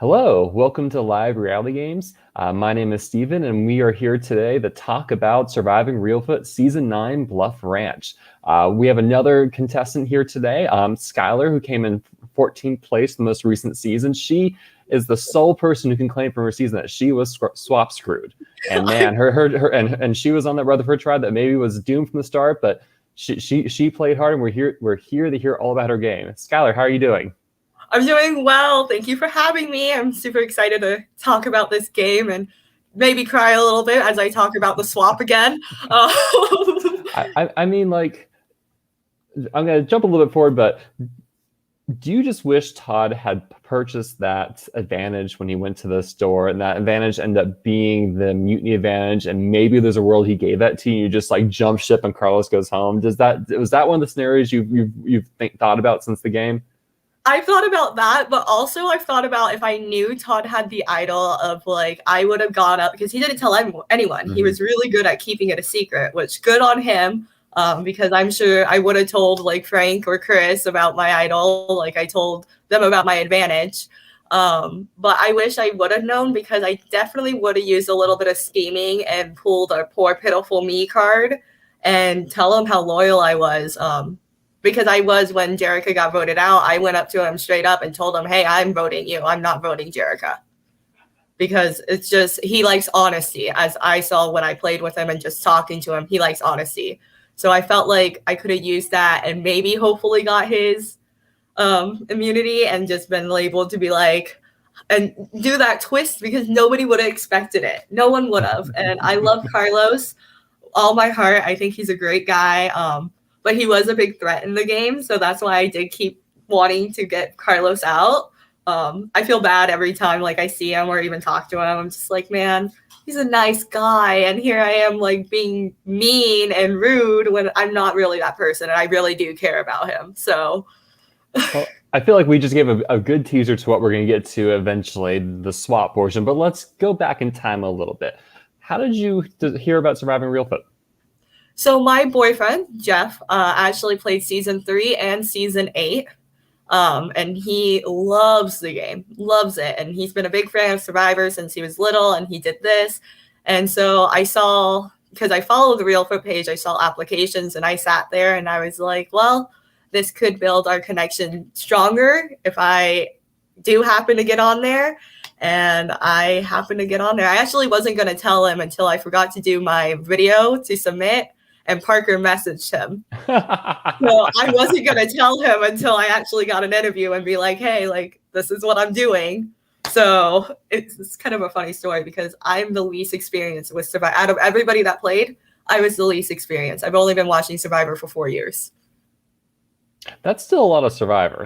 Hello, welcome to Live Reality Games. My name is Steven, and we are here today to talk about Surviving Reelfoot Season 9 Bluff Ranch. We have another contestant here today, Skylar, who came in 14th place in the most recent season. She is the sole person who can claim from her season that she was swap screwed. And man, and she was on that Rutherford tribe that maybe was doomed from the start, but she played hard, and we're here to hear all about her game. Skylar, how are you doing? I'm doing well. Thank you for having me. I'm super excited to talk about this game and maybe cry a little bit as I talk about the swap again. I mean, like, I'm going to jump a little bit forward, but do you just wish Todd had purchased that advantage when he went to the store, and that advantage ended up being the mutiny advantage, and maybe there's a world he gave that to you, you just like jump ship and Carlos goes home? Was that one of the scenarios you've thought about since the game? I've thought about that, but also I've thought about if I knew Todd had the idol of like, I would have gone up because he didn't tell anyone. Mm-hmm. He was really good at keeping it a secret, which good on him. Because I'm sure I would have told like Frank or Chris about my idol. Like I told them about my advantage. But I wish I would have known, because I definitely would have used a little bit of scheming and pulled a poor pitiful me card and tell him how loyal I was. Because I was, when Jerica got voted out, I went up to him straight up and told him, hey, I'm voting you. I'm not voting Jerica. Because it's just, he likes honesty, as I saw when I played with him and just talking to him. He likes honesty. So I felt like I could have used that and maybe hopefully got his immunity and just been labeled to be like, and do that twist, because nobody would have expected it. No one would have. And I love Carlos, all my heart. I think he's a great guy. But he was a big threat in the game. So that's why I did keep wanting to get Carlos out. I feel bad every time like I see him or even talk to him. I'm just like, man, he's a nice guy. And here I am like being mean and rude when I'm not really that person. And I really do care about him. So well, I feel like we just gave a good teaser to what we're going to get to eventually, the swap portion. But let's go back in time a little bit. How did you hear about Surviving Reelfoot? So my boyfriend, Jeff, actually played season 3 and season 8. And he loves the game, loves it. And he's been a big fan of Survivor since he was little, and he did this. And so I saw, because I follow the Reelfoot page, I saw applications and I sat there and I was like, well, this could build our connection stronger if I do happen to get on there. And I happened to get on there. I actually wasn't going to tell him until I forgot to do my video to submit. And Parker messaged him. So I wasn't going to tell him until I actually got an interview and be like, hey, like, this is what I'm doing. So it's kind of a funny story, because I'm the least experienced with Survivor. Out of everybody that played, I was the least experienced. I've only been watching Survivor for 4 years. That's still a lot of Survivor.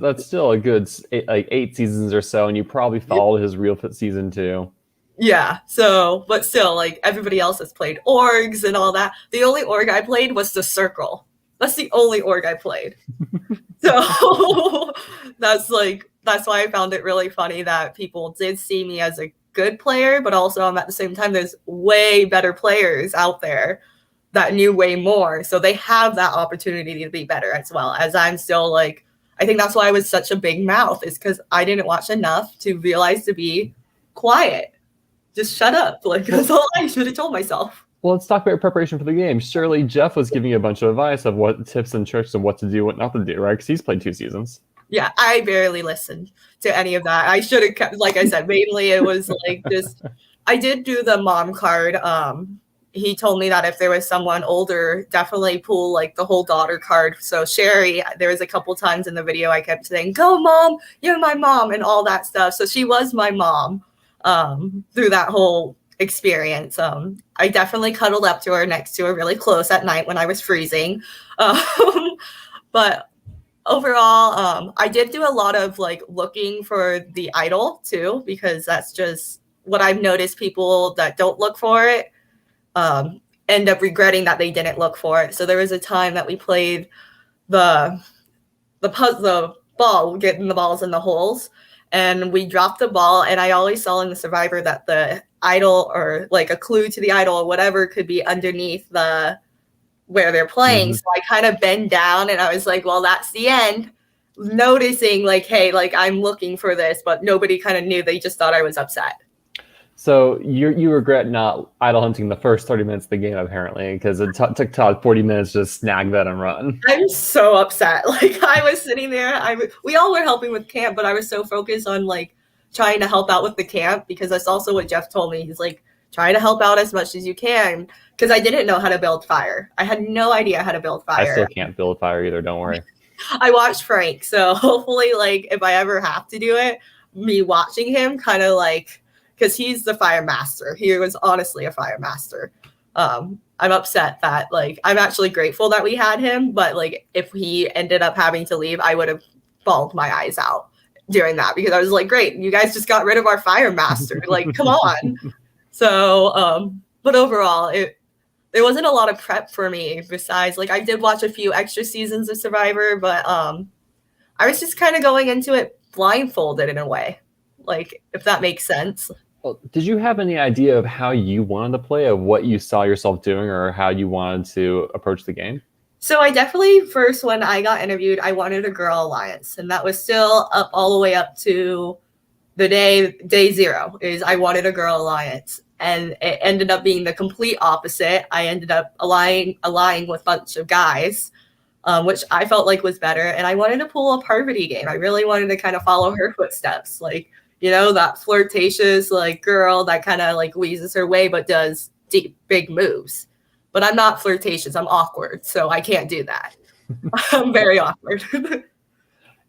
That's still a good 8 seasons or so, and you probably followed his Reelfoot season 2. Yeah, so, but still, like, everybody else has played orgs and all that. The only org I played was the circle. That's the only org I played. So that's why I found it really funny that people did see me as a good player, but also at the same time, there's way better players out there that knew way more. So they have that opportunity to be better, as well as I'm still like, I think that's why I was such a big mouth, is because I didn't watch enough to realize to be quiet. Just shut up. Like, that's all I should have told myself. Well, let's talk about your preparation for the game. Surely Jeff was giving you a bunch of advice of what tips and tricks of what to do, what not to do, right? Because he's played 2 seasons. Yeah, I barely listened to any of that. I should have kept, like I said, mainly it was like just, I did do the mom card. He told me that if there was someone older, definitely pull like the whole daughter card. So Sherry, there was a couple times in the video I kept saying, go mom, you're my mom, and all that stuff. So she was my mom. Through that whole experience. I definitely cuddled up to her, next to her, really close at night when I was freezing. But overall, I did do a lot of like looking for the idol too, because that's just what I've noticed. People that don't look for it end up regretting that they didn't look for it. So there was a time that we played the ball, getting the balls in the holes. And we dropped the ball, and I always saw in the Survivor that the idol, or like a clue to the idol or whatever, could be underneath the where they're playing. Mm-hmm. So I kind of bend down and I was like, well, that's the end. noticing like, hey, like I'm looking for this, but nobody kind of knew. They just thought I was upset. So you regret not idle hunting the first 30 minutes of the game, apparently, because it took Todd 40 minutes to just snag that and run. I'm so upset. Like I was sitting there, we all were helping with camp, but I was so focused on like trying to help out with the camp, because that's also what Jeff told me. He's like, try to help out as much as you can, because I didn't know how to build fire. I had no idea how to build fire. I still can't build fire either, don't worry. I watched Frank, so hopefully, like, if I ever have to do it, me watching him kind of like, because he's the fire master. He was honestly a fire master. I'm upset that, like, I'm actually grateful that we had him, but like, if he ended up having to leave, I would have bawled my eyes out during that, because I was like, great, you guys just got rid of our fire master. Like, come on. So, but overall, there wasn't a lot of prep for me, besides, like, I did watch a few extra seasons of Survivor, but I was just kind of going into it blindfolded in a way, like, if that makes sense. Well, did you have any idea of how you wanted to play, of what you saw yourself doing, or how you wanted to approach the game? So I definitely, first, when I got interviewed, I wanted a girl alliance, and that was still up all the way up to the day zero, is I wanted a girl alliance. And it ended up being the complete opposite. I ended up allying with a bunch of guys, which I felt like was better. And I wanted to pull a Parvati game. I really wanted to kind of follow her footsteps. Like, you know, that flirtatious, like, girl that kind of like wheezes her way, but does deep, big moves. But I'm not flirtatious. I'm awkward. So I can't do that. I'm very awkward.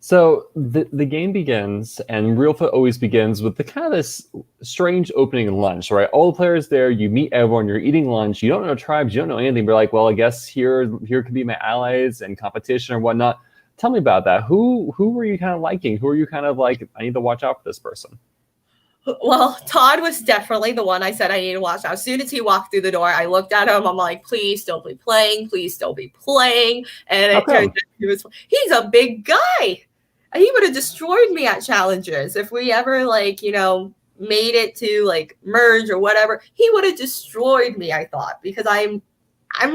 So the game begins, and Reelfoot always begins with the kind of this strange opening lunch, right? All the players there, you meet everyone, you're eating lunch, you don't know tribes, you don't know anything, but you're like, well, I guess here could be my allies and competition or whatnot. Tell me about that. Who were you kind of liking? Who are you kind of like, I need to watch out for this person? Well, Todd was definitely the one I said I need to watch out. As soon as he walked through the door, I looked at him. I'm like, please don't be playing. Please don't be playing. And it turned out he's a big guy. He would have destroyed me at challenges if we ever, like, you know, made it to like merge or whatever. He would have destroyed me, I thought, because I'm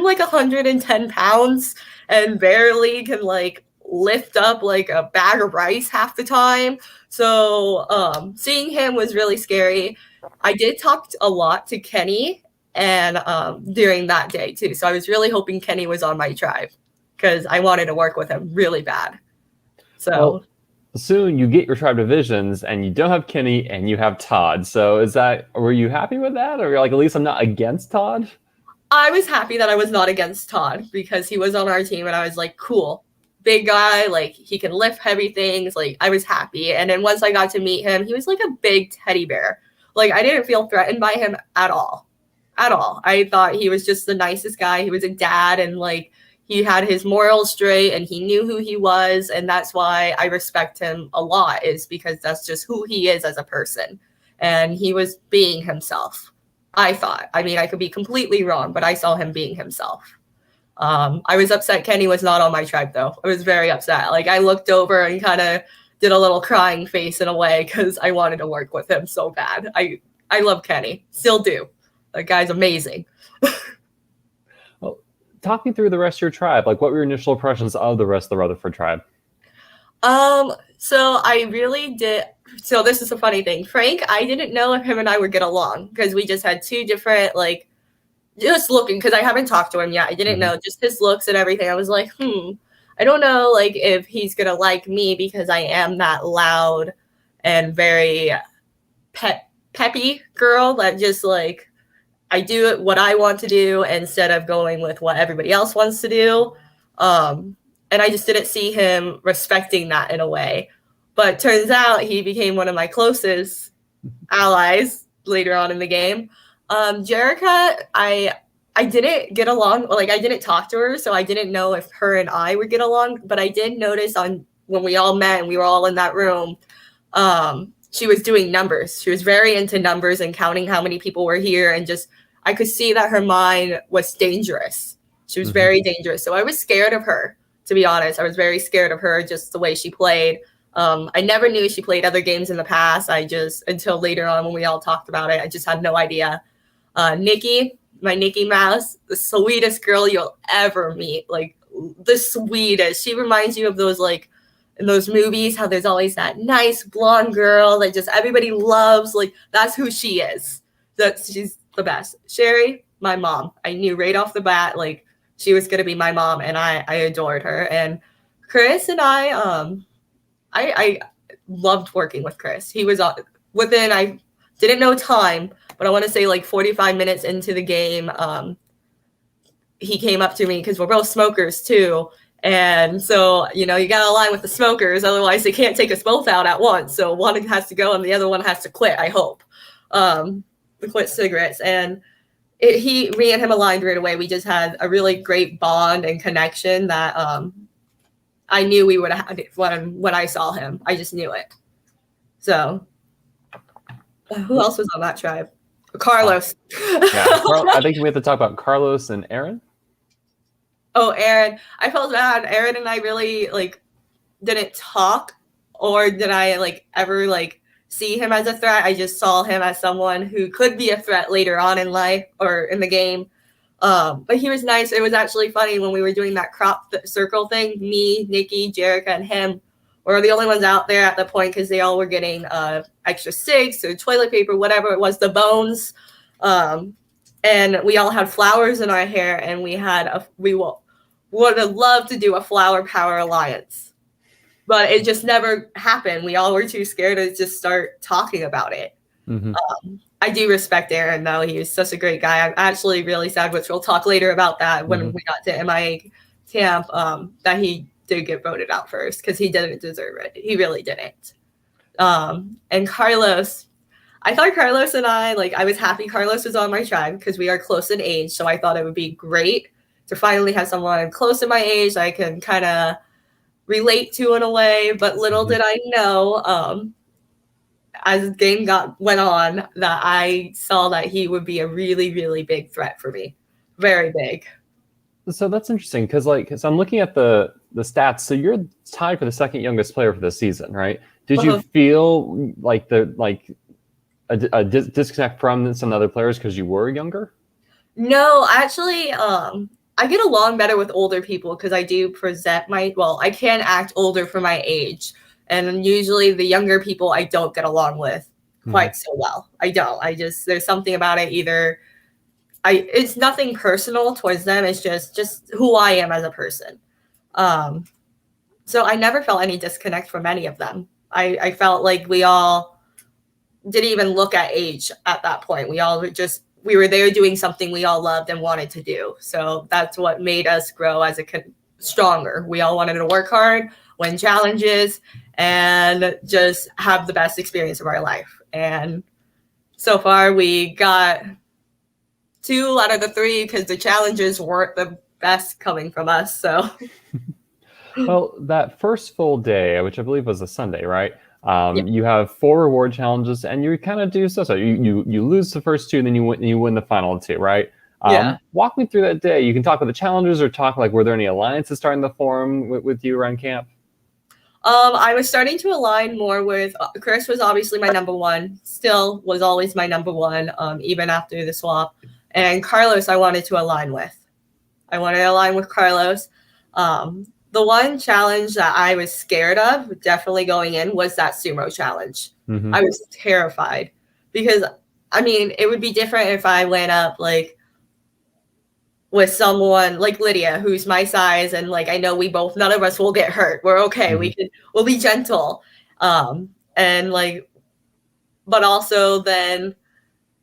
like 110 pounds and barely can like lift up like a bag of rice half the time. So seeing him was really scary. I did talk a lot to Kenny and during that day too. So I was really hoping Kenny was on my tribe, because I wanted to work with him really bad. So well, soon you get your tribe divisions, and you don't have Kenny and you have Todd. So were you happy with that? Or you're like, at least I'm not against Todd? I was happy that I was not against Todd, because he was on our team, and I was like, cool, big guy, like he can lift heavy things. Like, I was happy. And then once I got to meet him, he was like a big teddy bear. Like, I didn't feel threatened by him at all. I thought he was just the nicest guy. He was a dad, and like, he had his morals straight, and he knew who he was. And that's why I respect him a lot, is because that's just who he is as a person. And he was being himself, I thought. I mean, I could be completely wrong, but I saw him being himself. I was upset Kenny was not on my tribe, though. I was very upset. Like, I looked over and kind of did a little crying face in a way, because I wanted to work with him so bad. I love Kenny. Still do. That guy's amazing. Well, talk me through the rest of your tribe. Like, what were your initial impressions of the rest of the Rutherford tribe? So I really did. So this is a funny thing. Frank, I didn't know if him and I would get along, because we just had two different, like, just looking, because I haven't talked to him yet. I didn't know, just his looks and everything. I was like, I don't know, like, if he's going to like me, because I am that loud and very peppy girl that just, like, I do it what I want to do instead of going with what everybody else wants to do. And I just didn't see him respecting that in a way. But turns out he became one of my closest allies later on in the game. Jerica, I didn't get along. Like, I didn't talk to her, so I didn't know if her and I would get along. But I did notice when we all met and we were all in that room, she was doing numbers. She was very into numbers and counting how many people were here, and just I could see that her mind was dangerous. She was very dangerous. So I was scared of her, to be honest. I was very scared of her, just the way she played. I never knew she played other games in the past. Until later on when we all talked about it, I just had no idea. Nikki, my Nikki Mouse, the sweetest girl you'll ever meet. Like, the sweetest. She reminds you of those, like, in those movies, how there's always that nice blonde girl that just everybody loves. Like, that's who she is. She's the best. Sherry, my mom. I knew right off the bat, like, she was going to be my mom, and I adored her. And Chris and I loved working with Chris. He was within, I didn't know time, but I want to say like 45 minutes into the game, he came up to me because we're both smokers too. And so, you know, you got to align with the smokers. Otherwise, they can't take us both out at once. So one has to go and the other one has to quit, I hope. Quit cigarettes. And me and him aligned right away. We just had a really great bond and connection that I knew we would have had when I saw him. I just knew it. So who else was on that tribe? Carlos. I think we have to talk about Carlos and Aaron. Oh, Aaron. I felt bad. Aaron and I really like didn't talk, or did I like ever like see him as a threat. I just saw him as someone who could be a threat later on in life or in the game. But he was nice. It was actually funny when we were doing that crop circle thing. Me, Nikki, Jerica, and him were the only ones out there at the point because they all were getting extra sticks or toilet paper, whatever it was, the bones. And we all had flowers in our hair, and we would have loved to do a flower power alliance, but it just never happened. We all were too scared to just start talking about it. Mm-hmm. I do respect Aaron, though. He was such a great guy. I'm actually really sad, which we'll talk later about that when we got to MIA camp, that he did get voted out first because he didn't deserve it. He really didn't. And Carlos, I thought Carlos and I was happy Carlos was on my tribe because we are close in age. So I thought it would be great to finally have someone close in my age I can kind of relate to in a way. But little did I know, as the game went on, that I saw that he would be a really, really big threat for me. Very big. So that's interesting because so I'm looking at the stats. So you're tied for the second youngest player for the season, right? Did you feel like a disconnect from some other players because you were younger? No, actually, I get along better with older people because I do I can act older for my age. And usually the younger people I don't get along with quite so well. I don't. There's something about it. It's nothing personal towards them. It's just who I am as a person. So I never felt any disconnect from any of them. I felt like we all didn't even look at age at that point. We were there doing something we all loved and wanted to do. So that's what made us grow as stronger. We all wanted to work hard, win challenges, and just have the best experience of our life. And so far we got 2 out of the 3 because the challenges weren't the best coming from us. So, well, that first full day, which I believe was a Sunday, right? You have 4 reward challenges, and you kind of do so. You lose the first 2, and then you win the final 2, right? Walk me through that day. You can talk about the challenges, or talk were there any alliances starting to form with you around camp? I was starting to align more with Chris. Was obviously my number 1. Still was always my number 1, even after the swap. And Carlos, I wanted to align with. I wanted to align with Carlos. The one challenge that I was scared of, definitely going in, was that sumo challenge. Mm-hmm. I was terrified because, it would be different if I went up with someone like Lydia, who's my size, and I know none of us will get hurt. We're okay. Mm-hmm. We'll be gentle. But also then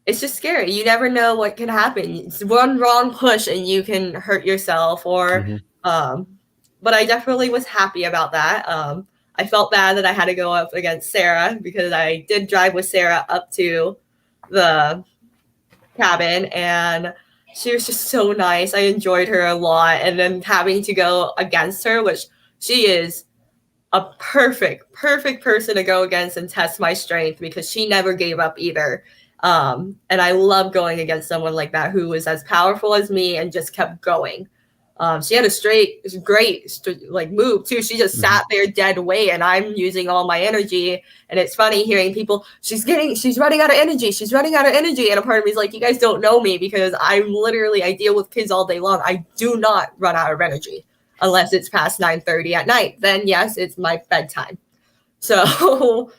it's just scary. You never know what can happen. It's one wrong push and you can hurt yourself or, but I definitely was happy about that. I felt bad that I had to go up against Sarah because I did drive with Sarah up to the cabin and she was just so nice. I enjoyed her a lot. And then having to go against her, which she is a perfect person to go against and test my strength because she never gave up either. And I love going against someone like that who was as powerful as me and just kept going. She had a great move too. She just sat there dead weight and I'm using all my energy. And it's funny hearing people, she's running out of energy. She's running out of energy. And a part of me is like, you guys don't know me because I deal with kids all day long. I do not run out of energy. unless it's past 9:30 at night. Then yes, it's my bedtime. So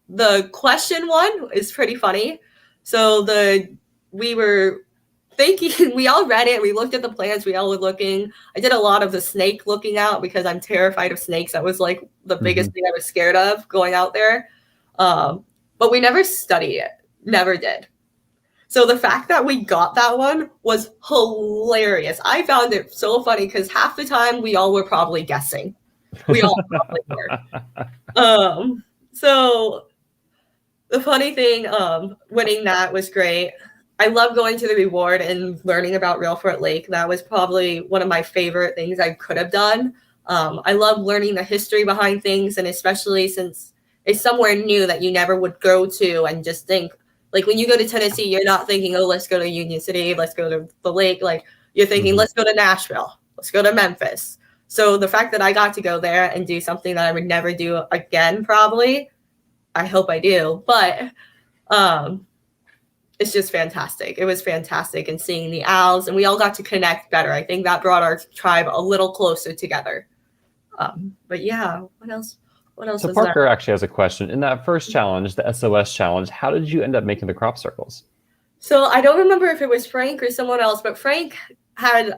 the question one is pretty funny. So we were thinking, we all read it, we looked at the plans, we all were looking. I did a lot of the snake looking out because I'm terrified of snakes. That was like the biggest thing I was scared of going out there. But we never studied it, never did. So the fact that we got that one was hilarious. I found it so funny because half the time we all were probably guessing. We all probably were. So the funny thing, winning that was great. I love going to the reward and learning about Real Fort Lake. That was probably one of my favorite things I could have done. I love learning the history behind things, and especially since it's somewhere new that you never would go to and just think, like when you go to Tennessee, you're not thinking, oh, let's go to Union City, let's go to the lake. Like you're thinking, let's go to Nashville, let's go to Memphis. So the fact that I got to go there and do something that I would never do again, probably, I hope I do, but it's just fantastic. It was fantastic, and seeing the owls, and we all got to connect better. I think that brought our tribe a little closer together. But yeah, what else? So Parker actually has a question. In that first challenge, the SOS challenge, how did you end up making the crop circles? So I don't remember if it was Frank or someone else, but Frank had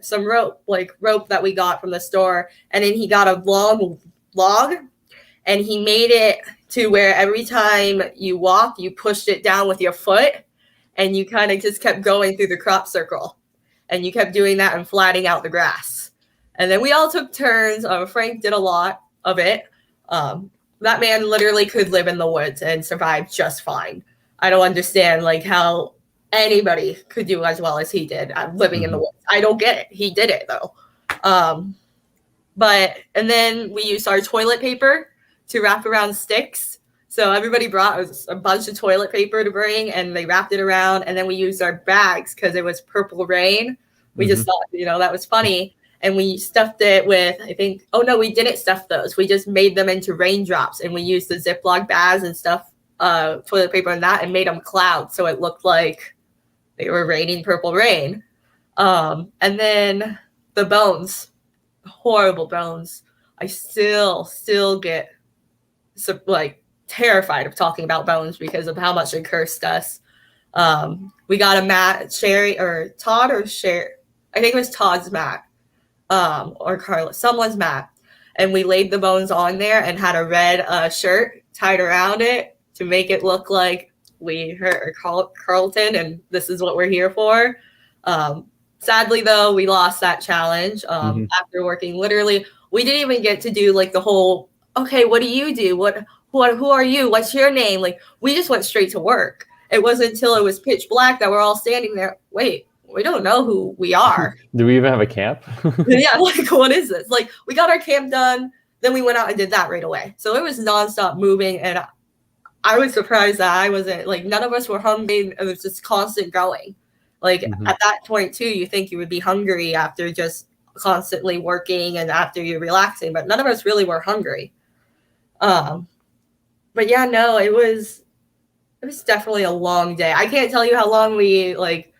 some rope that we got from the store, and then he got a long log, and he made it to where every time you walked, you pushed it down with your foot, and you kind of just kept going through the crop circle, and you kept doing that and flattening out the grass. And then we all took turns. Frank did a lot of it. That man literally could live in the woods and survive just fine. I don't understand like how anybody could do as well as he did living in the woods. I don't get it. He did it though. And then we used our toilet paper to wrap around sticks. So everybody brought a bunch of toilet paper to bring, and they wrapped it around. And then we used our bags because it was Purple Rain. We just thought, that was funny. And we stuffed it with, we didn't stuff those. We just made them into raindrops, and we used the Ziploc bags and stuff, toilet paper and that, and made them clouds. So it looked like they were raining purple rain. And then the bones, horrible bones. I still get terrified of talking about bones because of how much it cursed us. We got a mat, Todd or Sherry. I think it was Todd's mat. Or Carla, someone's mat, and we laid the bones on there and had a red shirt tied around it to make it look like we hurt Carlton, and this is what we're here for. Sadly, though, we lost that challenge after working. Literally, we didn't even get to do like the whole, okay, what do you do? Who are you? What's your name? Like, we just went straight to work. It wasn't until it was pitch black that we're all standing there. Wait, we don't know who we are. Do we even have a camp? Yeah, like, what is this? Like, we got our camp done, then we went out and did that right away. So it was nonstop moving, and I was surprised that I wasn't, like, none of us were hungry. It was just constant going. Like, at that point, too, you think you would be hungry after just constantly working and after you're relaxing, but none of us really were hungry. But yeah, no, it was definitely a long day. I can't tell you how long we, like,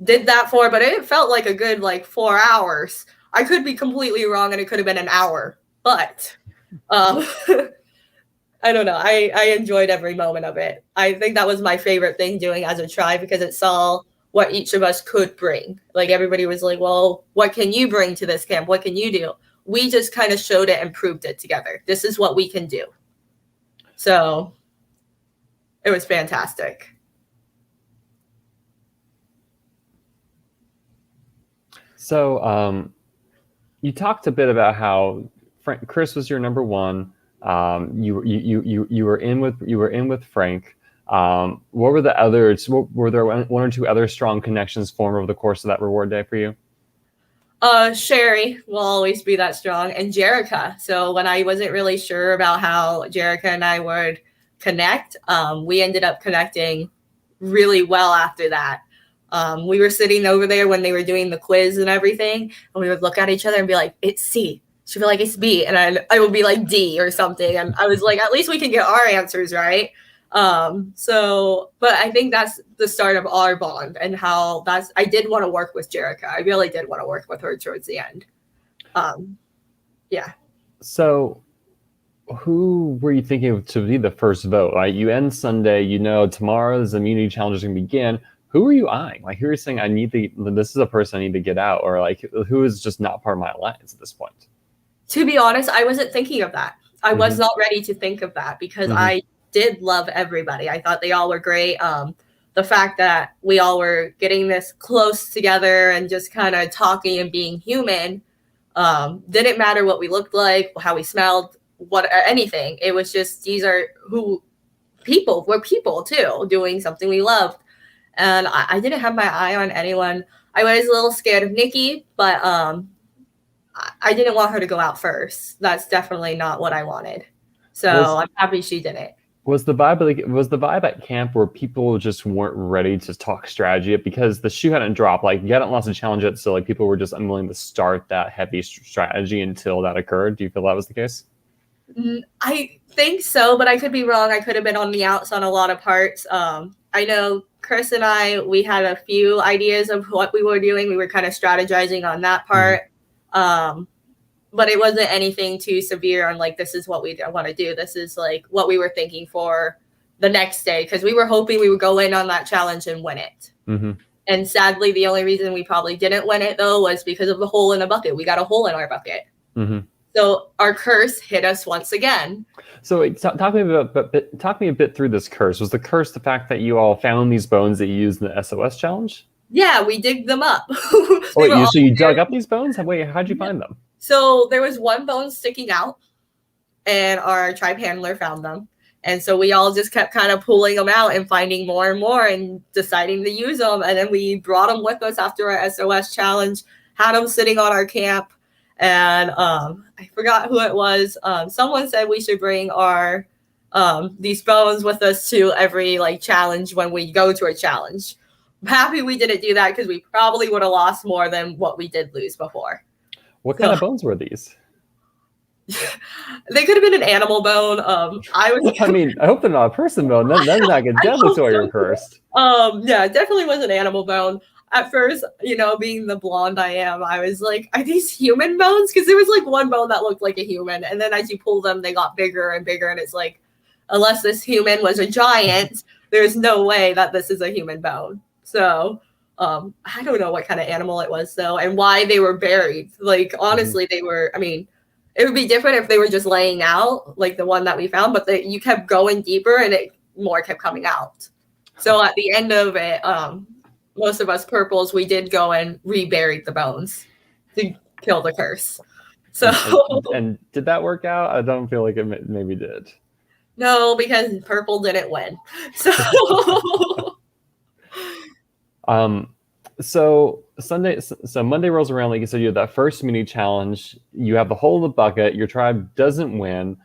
did that for, but it felt like a good 4 hours. I could be completely wrong, and it could have been an hour, but I don't know. I enjoyed every moment of it. I think that was my favorite thing doing as a tribe, because it saw what each of us could bring. Like, everybody was like, well, what can you bring to this camp? What can you do? We just kind of showed it and proved it together. This is what we can do. So it was fantastic. So you talked a bit about how Chris was your number one. You were in with Frank. What were the others? Were there one or two other strong connections formed over the course of that reward day for you? Sherry will always be that strong, and Jerica. So when I wasn't really sure about how Jerica and I would connect, we ended up connecting really well after that. We were sitting over there when they were doing the quiz and everything, and we would look at each other and be like, it's C. She'd be like, it's B. And I would be like D or something. And I was like, at least we can get our answers right. But I think that's the start of our bond and how I did want to work with Jerica. I really did want to work with her towards the end. Yeah. So who were you thinking of to be the first vote? Like, you end Sunday, tomorrow's immunity challenge is going to begin. Who are you eyeing? Like, who are you saying, this is a person I need to get out, or like, who is just not part of my alliance at this point? To be honest, I wasn't thinking of that. I was not ready to think of that because I did love everybody. I thought they all were great. The fact that we all were getting this close together and just kind of talking and being human, didn't matter what we looked like, how we smelled, anything. It was just, we're people too, doing something we loved. And I didn't have my eye on anyone. I was a little scared of Nikki, but I didn't want her to go out first. That's definitely not what I wanted. So I'm happy she didn't. Was the vibe at camp where people just weren't ready to talk strategy because the shoe hadn't dropped? Like, you hadn't lost a challenge yet, so like people were just unwilling to start that heavy strategy until that occurred. Do you feel that was the case? I think so, but I could be wrong. I could have been on the outs on a lot of parts. I know Chris and we had a few ideas of what we were doing. We were kind of strategizing on that part. But it wasn't anything too severe on like, this is what we want to do. This is like what we were thinking for the next day, because we were hoping we would go in on that challenge and win it. And sadly, the only reason we probably didn't win it, though, was because of the hole in the bucket. We got a hole in our bucket. So our curse hit us once again. So talk me a bit through this curse. Was the curse the fact that you all found these bones that you used in the SOS challenge? Yeah, we digged them up. So you dug up these bones? Wait, how'd you find them? So there was one bone sticking out, and our tribe handler found them. And so we all just kept kind of pulling them out and finding more and more and deciding to use them. And then we brought them with us after our SOS challenge, had them sitting on our camp. And I forgot who it was. Someone said we should bring our these bones with us to every like challenge when we go to a challenge. I'm happy we didn't do that because we probably would have lost more than what we did lose before. What kind of bones were these? They could have been an animal bone. I hope they're not a person bone. Then that could definitely show you're cursed. Yeah, it definitely was an animal bone. At first, being the blonde I am, I was like, are these human bones? Because there was like one bone that looked like a human. And then as you pull them, they got bigger and bigger. And it's like, unless this human was a giant, there's no way that this is a human bone. So I don't know what kind of animal it was, though, and why they were buried. Like, honestly, they were, it would be different if they were just laying out, like the one that we found, but you kept going deeper and more kept coming out. So at the end of it, most of us purples, we did go and reburied the bones to kill the curse. So and did that work out? I don't feel like it maybe did. No, because purple didn't win. So so Monday rolls around, like you said, you have that first mini challenge, you have the hole in the bucket, your tribe doesn't win.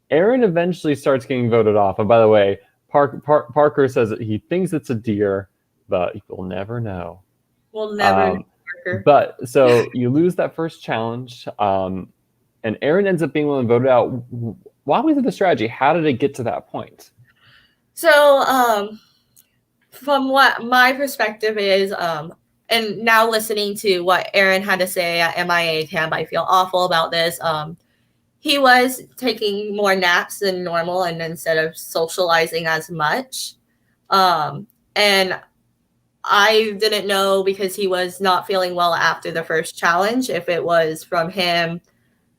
Aaron eventually starts getting voted off. And by the way, Parker says that he thinks it's a deer, but we'll never know. We'll never know, Parker. But so you lose that first challenge, and Aaron ends up being one voted out. Walk me through the strategy. How did it get to that point? So, from what my perspective is, and now listening to what Aaron had to say at MIA camp, I feel awful about this. He was taking more naps than normal and instead of socializing as much. And I didn't know, because he was not feeling well after the first challenge, if it was from him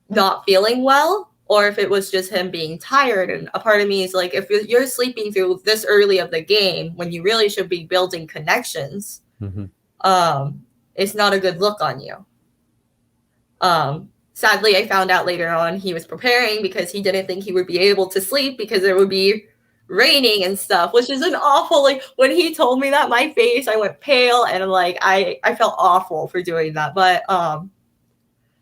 not feeling well or if it was just him being tired. And a part of me is like, if you're sleeping through this early of the game when you really should be building connections, it's not a good look on you. Sadly, I found out later on he was preparing because he didn't think he would be able to sleep because it would be raining and stuff, which is an awful, like, when he told me that, my face, I went pale and like I felt awful for doing that. But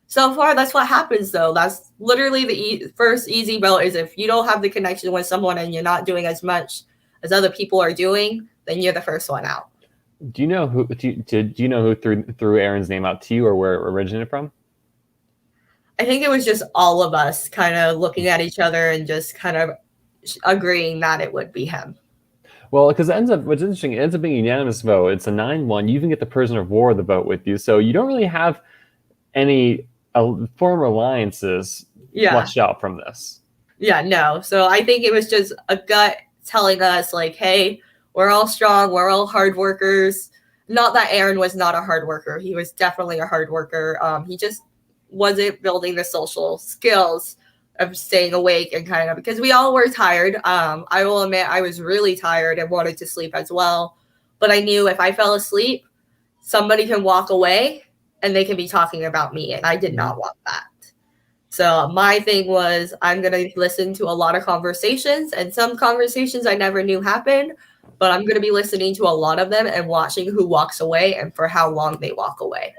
so far that's what happens, though. That's literally the first easy vote, is if you don't have the connection with someone and you're not doing as much as other people are doing, then you're the first one out. Do you know who threw Aaron's name out to you, or where it originated from? I think it was just all of us kind of looking at each other and just kind of agreeing that it would be him. Well, because what's interesting, it ends up being a unanimous vote. It's a 9-1. You even get the prisoner of war to vote with you. So you don't really have any former alliances flushed out from this. Yeah, no. So I think it was just a gut telling us, like, hey, we're all strong. We're all hard workers. Not that Aaron was not a hard worker. He was definitely a hard worker. He just wasn't building the social skills of staying awake and kind of, because we all were tired. I will admit I was really tired and wanted to sleep as well. But I knew if I fell asleep, somebody can walk away and they can be talking about me. And I did not want that. So my thing was, I'm going to listen to a lot of conversations, and some conversations I never knew happened, but I'm going to be listening to a lot of them and watching who walks away and for how long they walk away.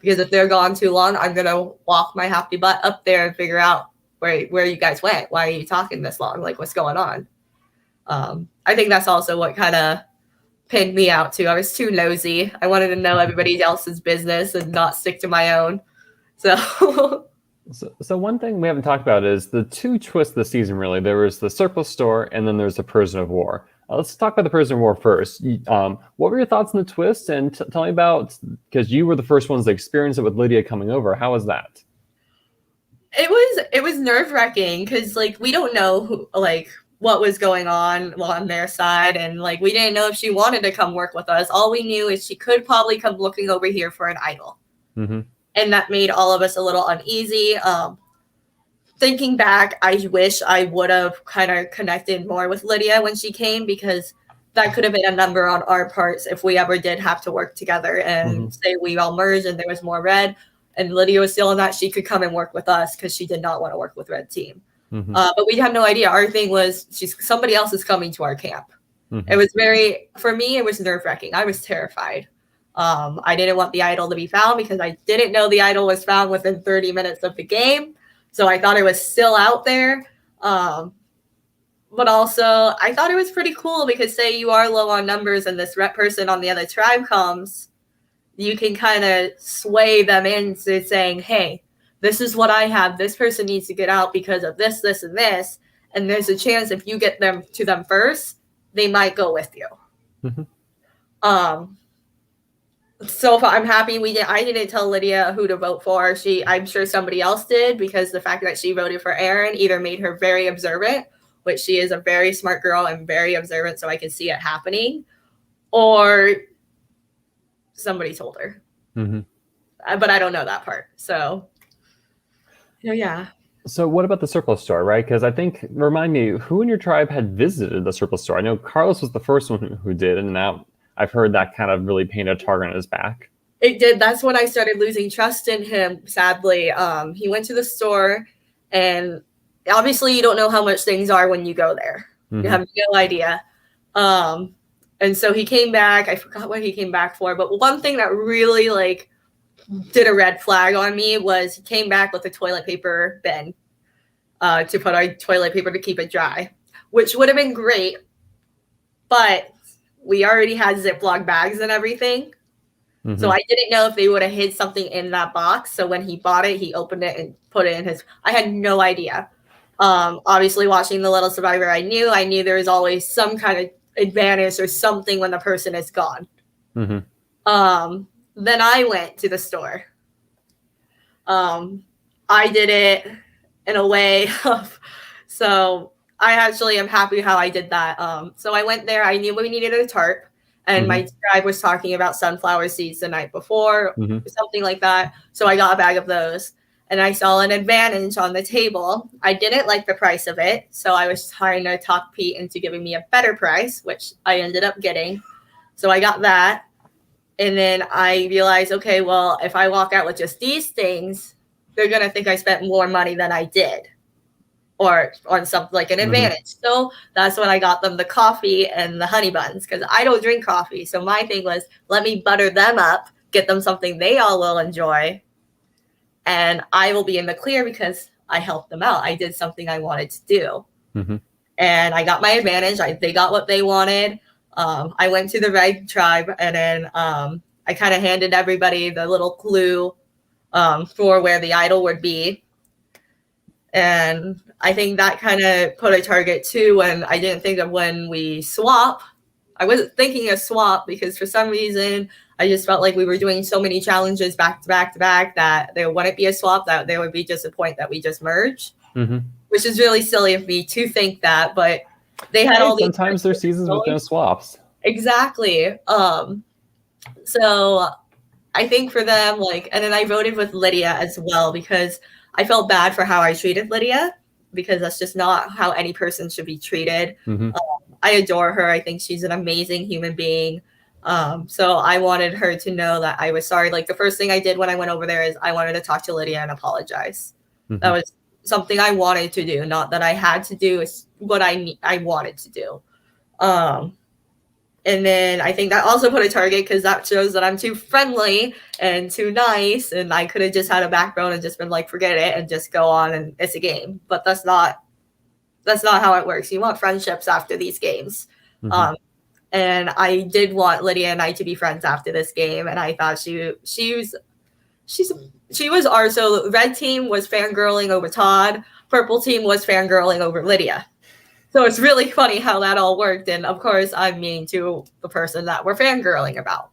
Because if they're gone too long, I'm going to walk my happy butt up there and figure out where you guys went. Why are you talking this long? Like, what's going on? I think that's also what kind of pinned me out too. I was too nosy. I wanted to know everybody else's business and not stick to my own. So one thing we haven't talked about is the two twists of the season, really. There was the surplus store, and then there's the prisoner of war. Let's talk about the prisoner of war first. What were your thoughts on the twist? And tell me about, because you were the first ones to experience it with Lydia coming over. How was that? It was nerve-wracking because, like, we don't know what was going on their side, and like we didn't know if she wanted to come work with us. All we knew is she could probably come looking over here for an idol. Mm-hmm. And that made all of us a little uneasy. Thinking back, I wish I would have kind of connected more with Lydia when she came, because that could have been a number on our parts if we ever did have to work together and say we all merged and there was more red and Lydia was still in that, she could come and work with us because she did not want to work with Red Team. Mm-hmm. But we had no idea. Our thing was somebody else is coming to our camp. Mm-hmm. It was for me, it was nerve-wracking. I was terrified. I didn't want the idol to be found because I didn't know the idol was found within 30 minutes of the game. So I thought it was still out there. But also I thought it was pretty cool because say you are low on numbers and this rep person on the other tribe comes, you can kind of sway them into saying, hey, this is what I have. This person needs to get out because of this, this, and this. And there's a chance if you get them to them first, they might go with you. Mm-hmm. So I'm happy I didn't tell Lydia who to vote for. I'm sure somebody else did, because the fact that she voted for Aaron either made her very observant, which she is a very smart girl and very observant, so I can see it happening, or somebody told her. Mm-hmm. But I don't know that part. So, yeah. So what about the surplus store, right? Because I think, remind me, who in your tribe had visited the surplus store? I know Carlos was the first one who did, and now I've heard that kind of really painted a target on his back. It did. That's when I started losing trust in him, sadly. He went to the store, and obviously you don't know how much things are when you go there. Mm-hmm. You have no idea. And so he came back. I forgot what he came back for. But one thing that really did a red flag on me was he came back with a toilet paper bin to put our toilet paper to keep it dry, which would have been great. But we already had Ziploc bags and everything. Mm-hmm. So I didn't know if they would have hid something in that box. So when he bought it, he opened it and put it in his. I had no idea. Obviously, watching The Little Survivor, I knew there was always some kind of advantage or something when the person is gone. Mm-hmm. Then I went to the store. I did it in a way of, so I actually am happy how I did that. So I went there. I knew we needed a tarp, and my tribe was talking about sunflower seeds the night before, something like that. So I got a bag of those, and I saw an advantage on the table. I didn't like the price of it, so I was trying to talk Pete into giving me a better price, which I ended up getting. So I got that, and then I realized, okay, well, if I walk out with just these things, they're gonna think I spent more money than I did, or on something like an advantage. So that's when I got them the coffee and the honey buns, because I don't drink coffee. So my thing was, let me butter them up, get them something they all will enjoy, and I will be in the clear because I helped them out. I did something I wanted to do. Mm-hmm. And I got my advantage. They got what they wanted. I went to the Red tribe, and then I kind of handed everybody the little clue for where the idol would be. And I think that kind of put a target too when I didn't think of when we swap. I wasn't thinking of swap because for some reason I just felt like we were doing so many challenges back to back to back that there wouldn't be a swap, that there would be just a point that we just merge, which is really silly of me to think that, but they had all these. Sometimes there's seasons with no swaps. Exactly. So I think for them, like, and then I voted with Lydia as well because I felt bad for how I treated Lydia, because that's just not how any person should be treated. I adore her. I think she's an amazing human being. So I wanted her to know that I was sorry. Like the first thing I did when I went over there is I wanted to talk to Lydia and apologize. That was something I wanted to do, not that I had to do. It's what I wanted to do. And then I think that also put a target because that shows that I'm too friendly and too nice, and I could have just had a backbone and just been like, forget it, and just go on and it's a game. But that's not how it works. You want friendships after these games. And I did want Lydia and I to be friends after this game, and I thought she was our, so red team was fangirling over Todd, purple team was fangirling over Lydia. So it's really funny how that all worked. And of course, I'm mean to the person that we're fangirling about.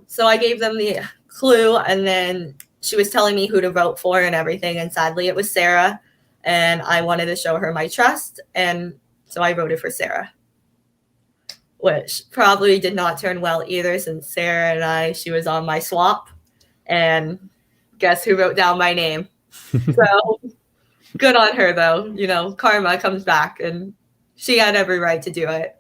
So I gave them the clue, and then she was telling me who to vote for and everything. And sadly, it was Sarah. And I wanted to show her my trust. And so I voted for Sarah, which probably did not turn well either, since Sarah and she was on my swap. And guess who wrote down my name? So good on her, though. You know, karma comes back, and she had every right to do it.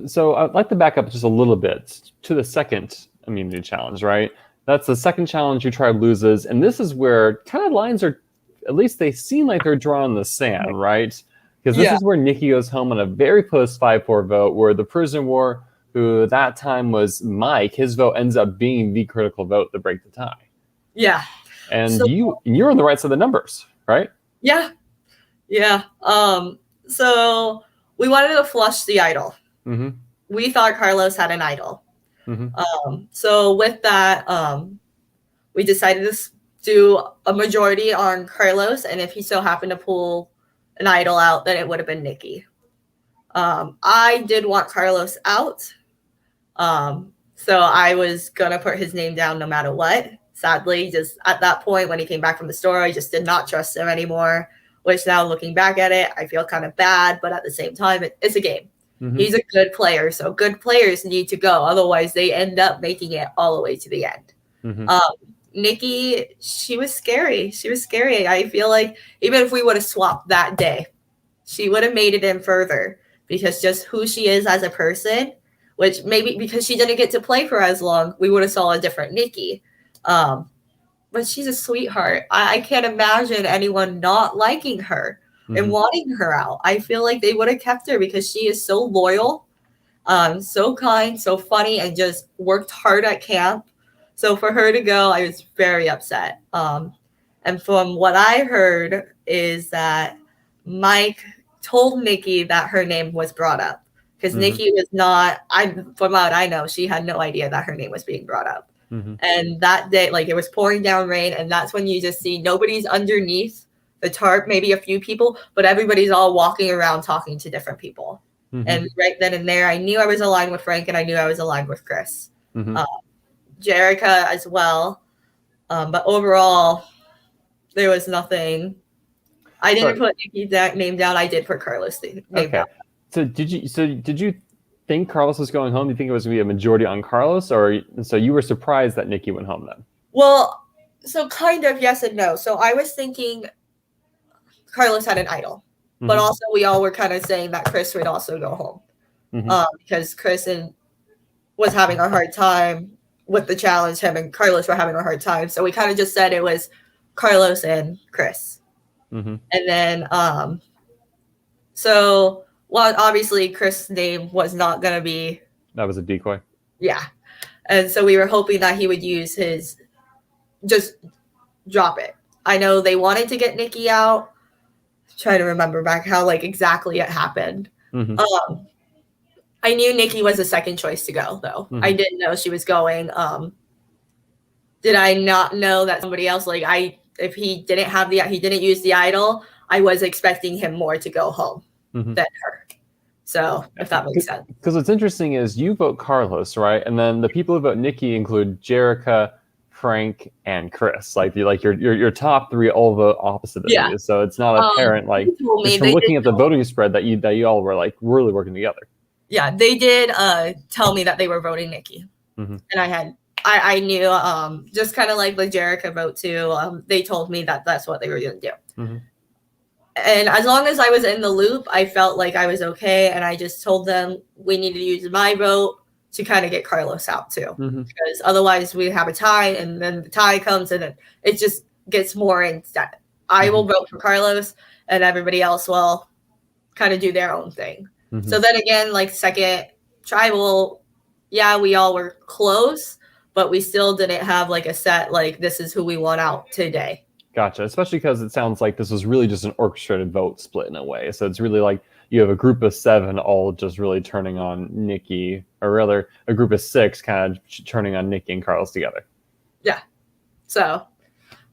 So I'd like to back up just a little bit to the second immunity challenge, right? That's the second challenge your tribe loses. And this is where kind of lines are, at least they seem like they're drawn in the sand, right? Because this is where Nikki goes home on a very close 5-4 vote, where the prisoner of war, who that time was Mike, his vote ends up being the critical vote to break the tie. Yeah. And so, you're on the right side of the numbers, right? Yeah. So we wanted to flush the idol. We thought Carlos had an idol. So with that, we decided to do a majority on Carlos, and if he so happened to pull an idol out, then it would have been Nikki. I did want Carlos out, so I was gonna put his name down no matter what. Sadly, just at that point when he came back from the store, I just did not trust him anymore, which now looking back at it, I feel kind of bad, but at the same time, it's a game. He's a good player, so good players need to go. Otherwise, they end up making it all the way to the end. Nikki, she was scary. I feel like even if we would have swapped that day, she would have made it in further, because just who she is as a person, which maybe because she didn't get to play for as long, we would have saw a different Nikki. But she's a sweetheart. I can't imagine anyone not liking her and wanting her out. I feel like they would have kept her because she is so loyal, so kind, so funny, and just worked hard at camp. So for her to go, I was very upset. And from what I heard is that Mike told Nikki that her name was brought up, because Nikki was not, from what I know, she had no idea that her name was being brought up. And that day, like, it was pouring down rain, and that's when you just see nobody's underneath the tarp, maybe a few people, but everybody's all walking around talking to different people. And right then and there, I knew I was aligned with Frank, and I knew I was aligned with Chris. Jerica as well. But overall, there was nothing. I didn't put Nikki's name down. I did put Carlos' name down. So did you think Carlos was going home? Do you think it was going to be a majority on Carlos, or so you were surprised that Nikki went home then? Well, so kind of yes and no. So I was thinking Carlos had an idol, but also we all were kind of saying that Chris would also go home, because Chris was having a hard time with the challenge. Him and Carlos were having a hard time, so we kind of just said it was Carlos and Chris. And then so, well, obviously Chris' name was not going to be, that was a decoy. Yeah. And so we were hoping that he would use his, just drop it. I know they wanted to get Nikki out. Try to remember back how like exactly it happened. I knew Nikki was the second choice to go, though. I didn't know she was going. Did I not know that somebody else, like, I if he didn't use the idol, I was expecting him more to go home than her. So if that makes sense. Because what's interesting is you vote Carlos, right? And then the people who vote Nikki include Jerica, Frank, and Chris. Like your top three all vote opposite of you. So it's not apparent just from looking at the voting spread that you all were like really working together. Yeah, they did tell me that they were voting Nikki. And I knew just kind of like the Jerica vote too. They told me that that's what they were going to do. And as long as I was in the loop, I felt like I was okay. And I just told them we needed to use my vote to kind of get Carlos out too. Because otherwise we have a tie, and then the tie comes and it just gets more instead. I will vote for Carlos and everybody else will kind of do their own thing. So then again, like second tribal, yeah, we all were close, but we still didn't have like a set, like this is who we want out today. Gotcha. Especially because it sounds like this was really just an orchestrated vote split in a way. So it's really like you have a group of 7 all just really turning on Nikki, or rather a group of 6 kind of turning on Nikki and Carlos together. Yeah. So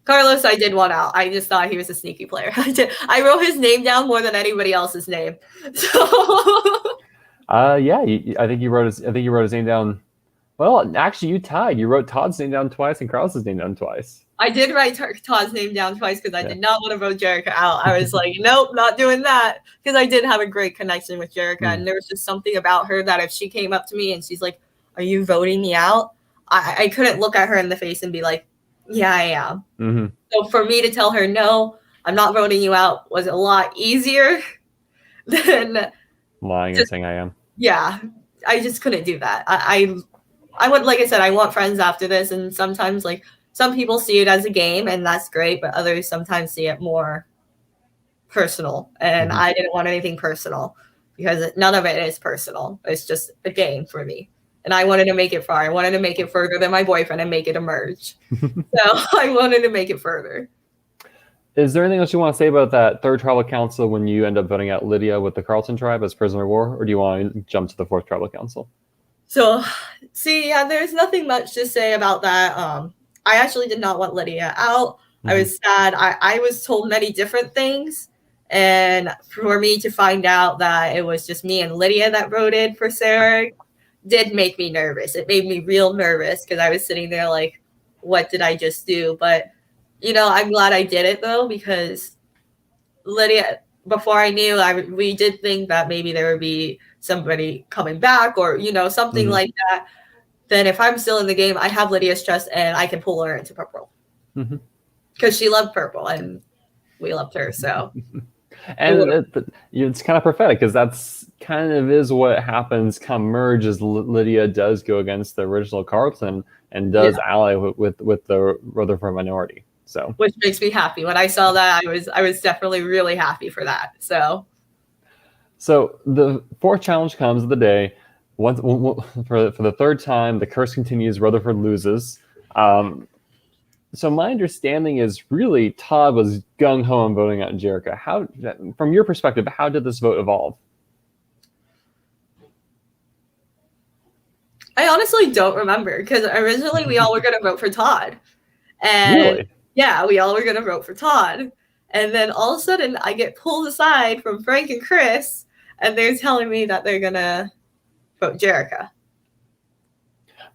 Carlos, I did want out. I just thought he was a sneaky player. I wrote his name down more than anybody else's name. So yeah, I think you wrote his name down. Well, actually, you tied. You wrote Todd's name down twice and Carlos's name down twice. I did write Todd's name down twice because I did not want to vote Jerica out. I was like, nope, not doing that. Because I did have a great connection with Jerica. And there was just something about her that if she came up to me and she's like, are you voting me out? I couldn't look at her in the face and be like, yeah, I am. So for me to tell her, no, I'm not voting you out was a lot easier than lying and saying I am. Yeah, I just couldn't do that. I would, like I said, I want friends after this. And sometimes like some people see it as a game and that's great, but others sometimes see it more personal. And I didn't want anything personal because none of it is personal. It's just a game for me. And I wanted to make it far. I wanted to make it further than my boyfriend and make it emerge. So I wanted to make it further. Is there anything else you want to say about that third tribal council when you end up voting out Lydia with the Carlton tribe as prisoner of war? Or do you want to jump to the fourth tribal council? So, there's nothing much to say about that. I actually did not want Lydia out. I was sad. I was told many different things. And for me to find out that it was just me and Lydia that voted for Sarah did make me nervous. It made me real nervous because I was sitting there like, what did I just do? But, I'm glad I did it, though, because Lydia, before I knew, we did think that maybe there would be somebody coming back or, something like that. Then if I'm still in the game, I have Lydia's trust and I can pull her into purple. Because she loved purple and we loved her, so. And it's kind of prophetic because that's kind of is what happens come merge as Lydia does go against the original Carlton and does ally with the Rutherford minority. So which makes me happy. When I saw that, I was definitely really happy for that. So the fourth challenge comes of the day. For the third time, the curse continues. Rutherford loses. So my understanding is really Todd was gung-ho on voting out Jerica. How, from your perspective, how did this vote evolve? I honestly don't remember because originally we all were going to vote for Todd. And really? Yeah, we all were going to vote for Todd. And then all of a sudden I get pulled aside from Frank and Chris and they're telling me that they're going to vote Jerica.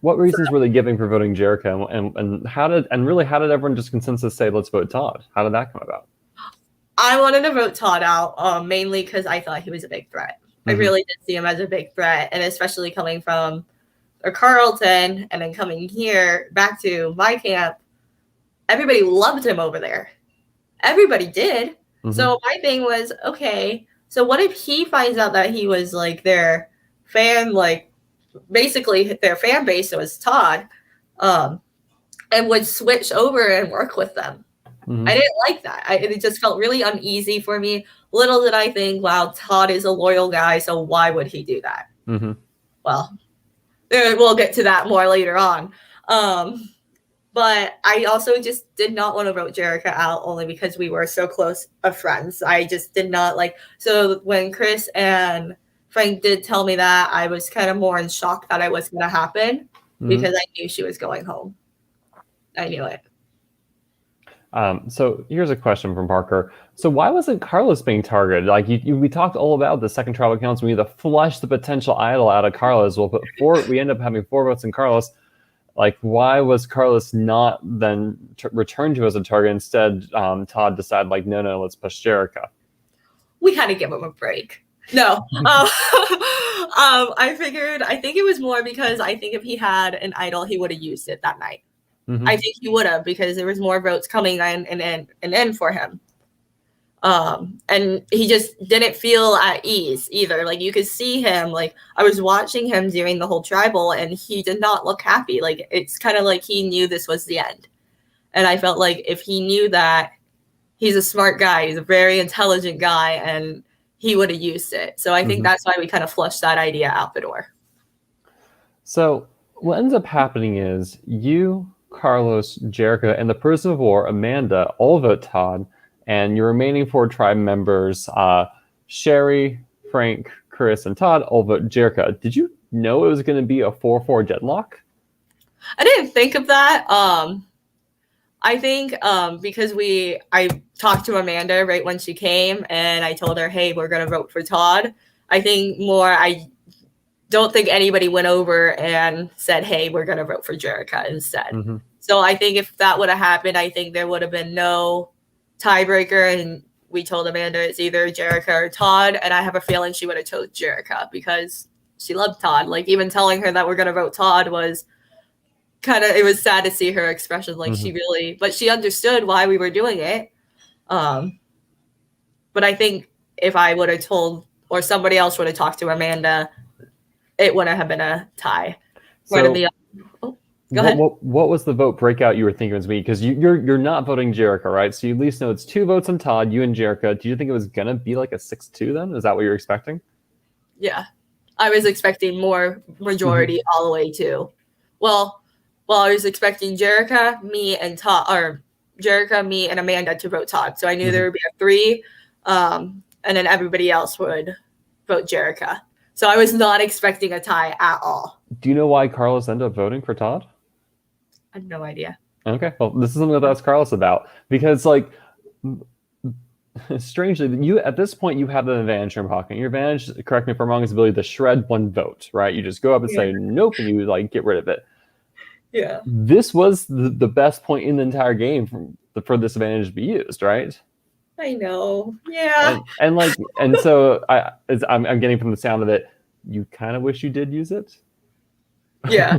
What reasons were they giving for voting Jerica, and how did everyone just consensus say let's vote Todd? How did that come about? I wanted to vote Todd out mainly because I thought he was a big threat. I really did see him as a big threat, and especially coming from a Carlton and then coming here back to my camp, everybody loved him over there. Everybody did. So my thing was, okay, so what if he finds out that he was like their fan, like basically their fan base was Todd, and would switch over and work with them. I didn't like that. It just felt really uneasy for me. Little did I think, wow, Todd is a loyal guy, so why would he do that? Well, we'll get to that more later on. But I also just did not want to vote Jerica out only because we were so close of friends. I just did not like. So when Chris and Frank did tell me that, I was kind of more in shock that it was going to happen because I knew she was going home. I knew it. So here's a question from Parker. So why wasn't Carlos being targeted? Like we talked all about the second tribal council. We need to flush the potential idol out of Carlos. We'll put four. We end up having 4 votes in Carlos. Like, why was Carlos not then returned to as a target? Instead, Todd decided, like, no, let's push Jerica. We had to give him a break. No. I think it was more because I think if he had an idol, he would have used it that night. Mm-hmm. I think he would have, because there was more votes coming in for him. And he just didn't feel at ease either. Like, you could see him, like, I was watching him during the whole tribal, and he did not look happy. Like, it's kind of like he knew this was the end. And I felt like if he knew that, he's a smart guy, he's a very intelligent guy, and he would have used it. So I think that's why we kind of flushed that idea out the door. So what ends up happening is you, Carlos, Jerica, and the Prisoner of War, Amanda, all vote Todd. And your remaining 4 tribe members, Sherry, Frank, Chris, and Todd, all vote Jerica. Did you know it was going to be a 4-4 deadlock? I didn't think of that. I think because I talked to Amanda right when she came, and I told her, hey, we're going to vote for Todd. I think I don't think anybody went over and said, hey, we're going to vote for Jerica instead. Mm-hmm. So I think if that would have happened, I think there would have been no tiebreaker, and we told Amanda it's either Jerica or Todd, and I have a feeling she would have chose Jerica because she loved Todd. Like, even telling her that we're going to vote Todd was it was sad to see her expression. Like, but she understood why we were doing it. But I think if I would have told, or somebody else would have talked to Amanda, it wouldn't have been a tie. Go ahead. What was the vote breakout you were thinking it was me? Because you're not voting Jerica, right? So you at least know it's 2 votes on Todd, you and Jerica. Do you think it was gonna be like a 6-2 then? Is that what you're expecting? Yeah, I was expecting more majority all the way to. Well, I was expecting Jerica, me, and Todd, or Jerica, me, and Amanda to vote Todd. So I knew there would be a 3, and then everybody else would vote Jerica. So I was not expecting a tie at all. Do you know why Carlos ended up voting for Todd? I have no idea. Okay, well, this is something to ask Carlos about, because, like, strangely, you at this point you have an advantage from Hawking. Your advantage, correct me if I'm wrong, is the ability to shred 1 vote, right? You just go up and say nope, and you like get rid of it. Yeah. This was the best point in the entire game for this advantage to be used, right? I know. Yeah. And so I'm getting from the sound of it, you kind of wish you did use it. Yeah.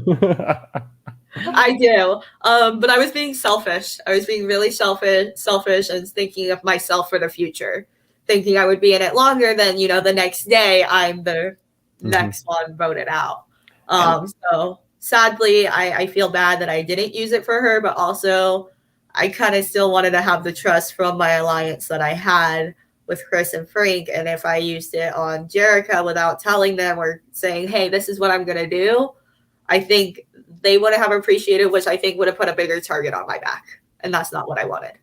I do. But I was being selfish. I was being really selfish and thinking of myself for the future, thinking I would be in it longer than, the next day I'm the next one voted out. So sadly, I feel bad that I didn't use it for her, but also I kind of still wanted to have the trust from my alliance that I had with Chris and Frank. And if I used it on Jerica without telling them or saying, hey, this is what I'm going to do, I think they would have appreciated, which I think would have put a bigger target on my back. And that's not what I wanted.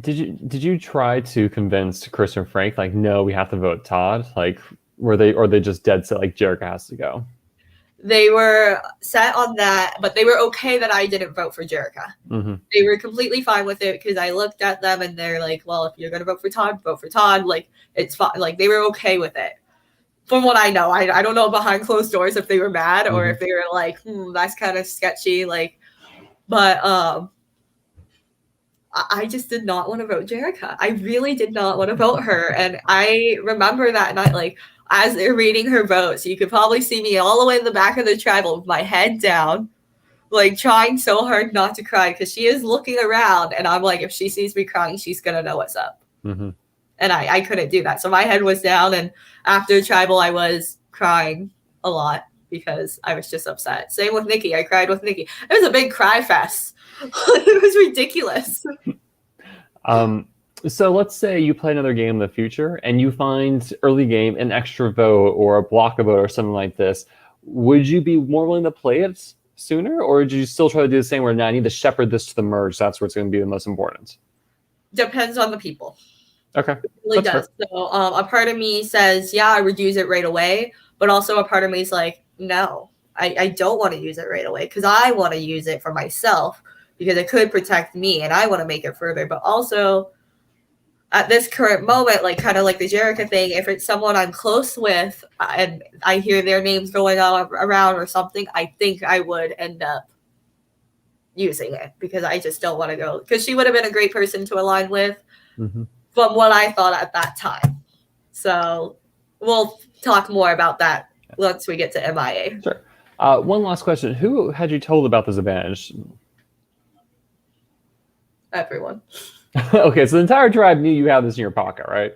Did you try to convince Chris and Frank, like, no, we have to vote Todd? Like, were they just dead set, like, Jerica has to go? They were set on that, but they were okay that I didn't vote for Jerica. Mm-hmm. They were completely fine with it because I looked at them and they're like, well, if you're going to vote for Todd, vote for Todd. Like, it's fine. Like, they were okay with it. From what I know, I don't know behind closed doors if they were mad or if they were like, that's kind of sketchy. Like, but I just did not want to vote Jerica. I really did not want to vote her. And I remember that night, like, as they're reading her votes, you could probably see me all the way in the back of the tribal with my head down, like trying so hard not to cry because she is looking around. And I'm like, if she sees me crying, she's going to know what's up. Mm-hmm. And I couldn't do that. So my head was down. And after tribal, I was crying a lot because I was just upset. Same with Nikki. I cried with Nikki. It was a big cry fest. It was ridiculous. So let's say you play another game in the future and you find early game an extra vote or a block of vote or something like this. Would you be more willing to play it sooner, or would you still try to do the same where now I need to shepherd this to the merge? That's where it's going to be the most important. Depends on the people. Okay. It really does. Fair. So a part of me says, yeah, I would use it right away. But also a part of me is like, no, I don't want to use it right away because I want to use it for myself. because it could protect me and I want to make it further. But also at this current moment, like kind of like the Jerica thing, if it's someone I'm close with and I hear their names going on around or something, I think I would end up using it because I just don't want to go, because she would have been a great person to align with from what I thought at that time. So we'll talk more about that once we get to MIA. Sure. One last question. Who had you told about this advantage? Everyone. Okay, so the entire tribe knew you had this in your pocket, right?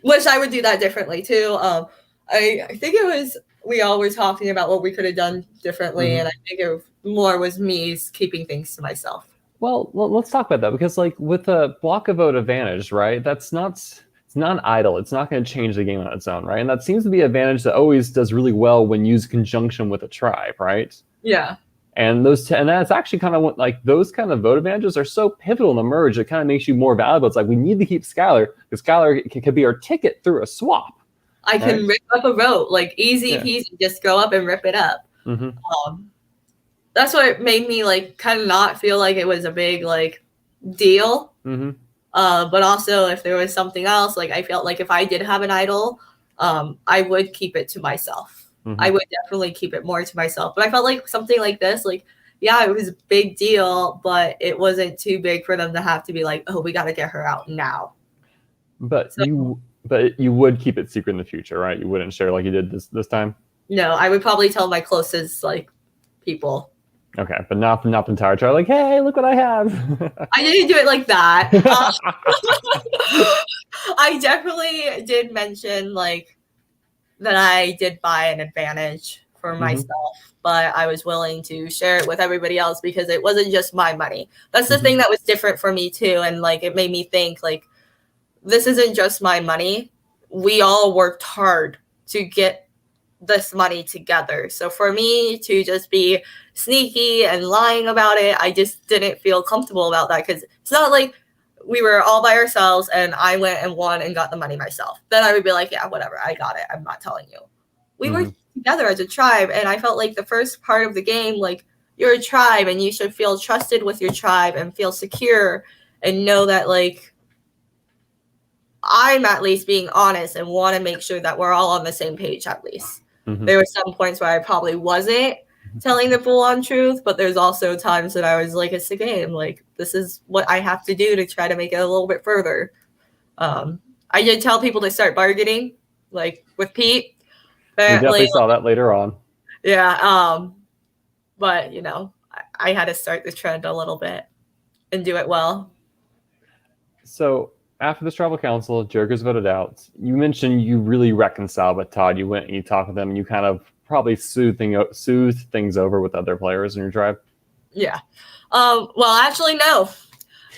Wish I would do that differently too. I think it was, we all were talking about what we could have done differently, and I think it more was me keeping things to myself. Well, let's talk about that, because like with a block of vote advantage, right? It's not idle. It's not going to change the game on its own, right? And that seems to be an advantage that always does really well when used in conjunction with a tribe, right? Yeah. And and that's actually kind of what, like, those kind of vote advantages are so pivotal in the merge. It kind of makes you more valuable. It's like, we need to keep Skylar, because Skylar could be our ticket through a swap. I can rip up a vote, like easy peasy, just go up and rip it up. That's what made me like kind of not feel like it was a big like deal. But also if there was something else, like I felt like if I did have an idol, I would keep it to myself. I would definitely keep it more to myself. But I felt like something like this, like, yeah, it was a big deal, but it wasn't too big for them to have to be like, oh, we got to get her out now. But you would keep it secret in the future, right? You wouldn't share like you did this time? No, I would probably tell my closest like people. Okay, but not the entire tribe. Like, hey, look what I have. I didn't do it like that. I definitely did mention like that I did buy an advantage for myself, but I was willing to share it with everybody else because it wasn't just my money. That's the thing that was different for me too, and like it made me think like, this isn't just my money. We all worked hard to get this money together. So for me to just be sneaky and lying about it, I just didn't feel comfortable about that, because it's not like we were all by ourselves and I went and won and got the money myself. Then I would be like, yeah, whatever, I got it. I'm not telling you. We worked together as a tribe, and I felt like the first part of the game, like, you're a tribe and you should feel trusted with your tribe and feel secure and know that like I'm at least being honest and want to make sure that we're all on the same page at least. There were some points where I probably wasn't telling the full-on truth, but there's also times that I was like, it's the game. Like, this is what I have to do to try to make it a little bit further. I did tell people to start bargaining, like with Pete. We definitely saw that later on. Yeah. But, you know, I had to start the trend a little bit and do it well. So after this tribal council, Jokers voted out. You mentioned you really reconciled with Todd. You went and you talked with them, and you kind of probably soothed things over with other players in your tribe. Yeah. Well, actually, no.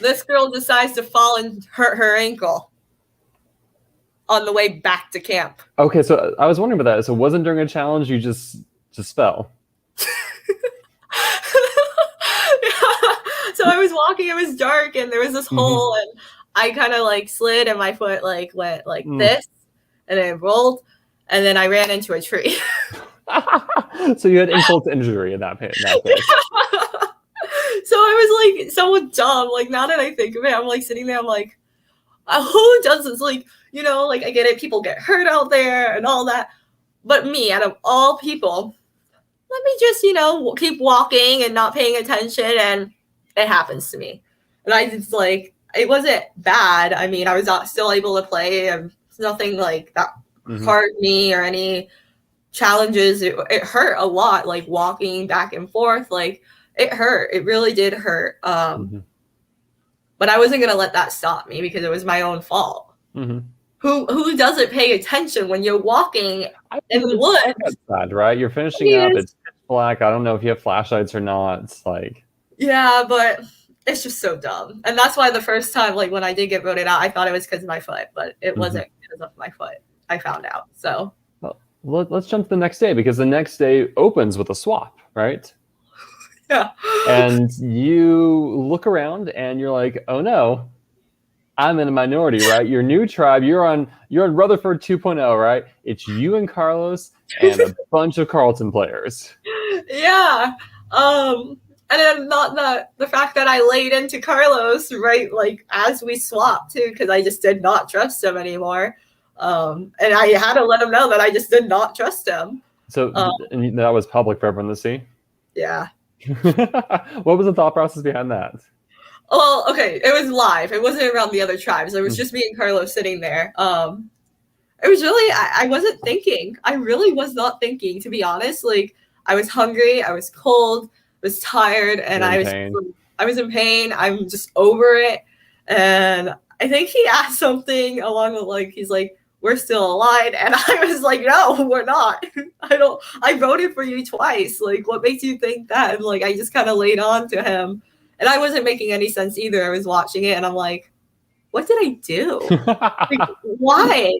This girl decides to fall and hurt her ankle on the way back to camp. Okay, so I was wondering about that. So it wasn't during a challenge, you just fell. So I was walking, it was dark, and there was this hole, and I kind of like slid, and my foot like went like this, and then it rolled, and then I ran into a tree. So you had insult to injury in that case. So I was like so dumb. Like, now that I think of it, I'm like sitting there, I'm like, who does this? Like, you know, like I get it, people get hurt out there and all that, but me, out of all people, let me just, you know, keep walking and not paying attention, and it happens to me. And I just like, it wasn't bad. I mean, I was still able to play, and nothing like that hurt me or any challenges. It hurt a lot, like walking back and forth. Like, it hurt. It really did hurt. But I wasn't gonna let that stop me because it was my own fault. Who doesn't pay attention when you're walking in the woods? Sad, right? You're finishing up. It's pitch black. I don't know if you have flashlights or not. It's like, yeah, but it's just so dumb. And that's why the first time, like when I did get voted out, I thought it was because of my foot, but it wasn't because of my foot. I found out. So well, let's jump to the next day, because the next day opens with a swap, right? Yeah. And you look around and you're like, oh no, I'm in a minority, right? Your new tribe, you're on Rutherford 2.0, right? It's you and Carlos and a bunch of Carleton players. Yeah. And then not the fact that I laid into Carlos right like as we swapped too, because I just did not trust him anymore. And I had to let him know that I just did not trust him. So and that was public for everyone to see. Yeah. What was the thought process behind that? Well, okay, it was live. It wasn't around the other tribes. It was just me and Carlos sitting there. It was really I wasn't thinking. I really was not thinking, to be honest. Like I was hungry, I was cold, was tired, and I was in pain. I'm just over it. And I think he asked something along the like he's like, we're still alive. And I was like, no, we're not. I voted for you twice. Like, what makes you think that? And like I just kind of laid on to him. And I wasn't making any sense either. I was watching it and I'm like, what did I do? Like, why?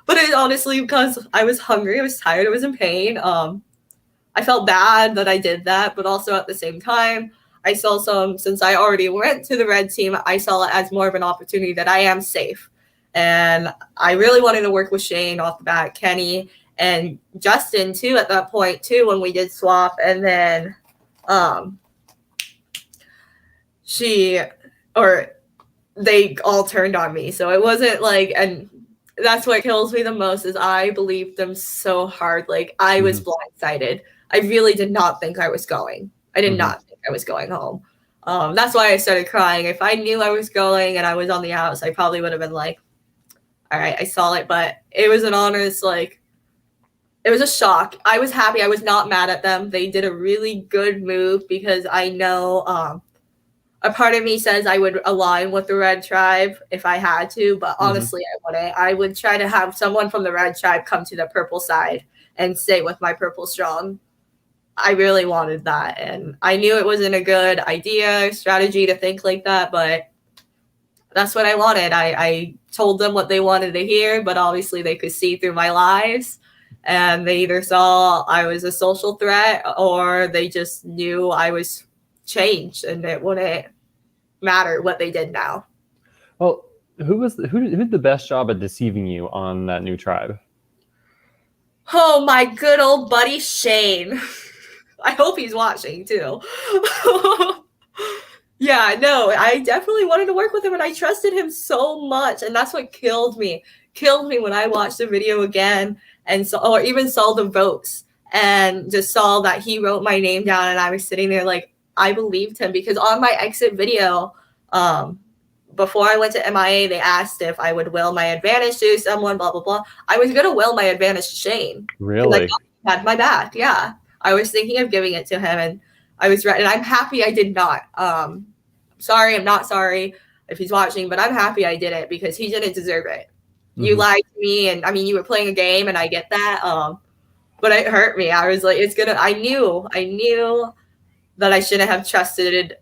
But it honestly because I was hungry, I was tired, I was in pain. I felt bad that I did that, but also at the same time, I saw since I already went to the red team, I saw it as more of an opportunity that I am safe. And I really wanted to work with Shane off the bat, Kenny, and Justin too at that point too when we did swap. And then they all turned on me. So it wasn't like, and that's what kills me the most is I believed them so hard. Like I was blindsided. I really did not think I was going. I did not think I was going home. That's why I started crying. If I knew I was going and I was on the outs, I probably would have been like, all right, I saw it. But it was an honest, like, it was a shock. I was happy. I was not mad at them. They did a really good move because I know a part of me says I would align with the red tribe if I had to, but honestly, I wouldn't. I would try to have someone from the red tribe come to the purple side and stay with my purple strong. I really wanted that. And I knew it wasn't a good strategy to think like that, but that's what I wanted. I told them what they wanted to hear, but obviously they could see through my lies. And they either saw I was a social threat or they just knew I was changed and it wouldn't matter what they did now. Well, who did the best job at deceiving you on that new tribe? Oh, my good old buddy Shane. I hope he's watching too. Yeah, no, I definitely wanted to work with him and I trusted him so much. And that's what killed me. Killed me when I watched the video again and or even saw the votes and just saw that he wrote my name down and I was sitting there like, I believed him because on my exit video, before I went to MIA, they asked if I would will my advantage to someone, blah, blah, blah. I was going to will my advantage to Shane. Really? I had my back. Yeah. I was thinking of giving it to him and I was ready. And I'm happy I did not. Sorry, I'm not sorry if he's watching, but I'm happy I did it because he didn't deserve it. You lied to me. And I mean, you were playing a game and I get that. But it hurt me. I was like, I knew that I shouldn't have trusted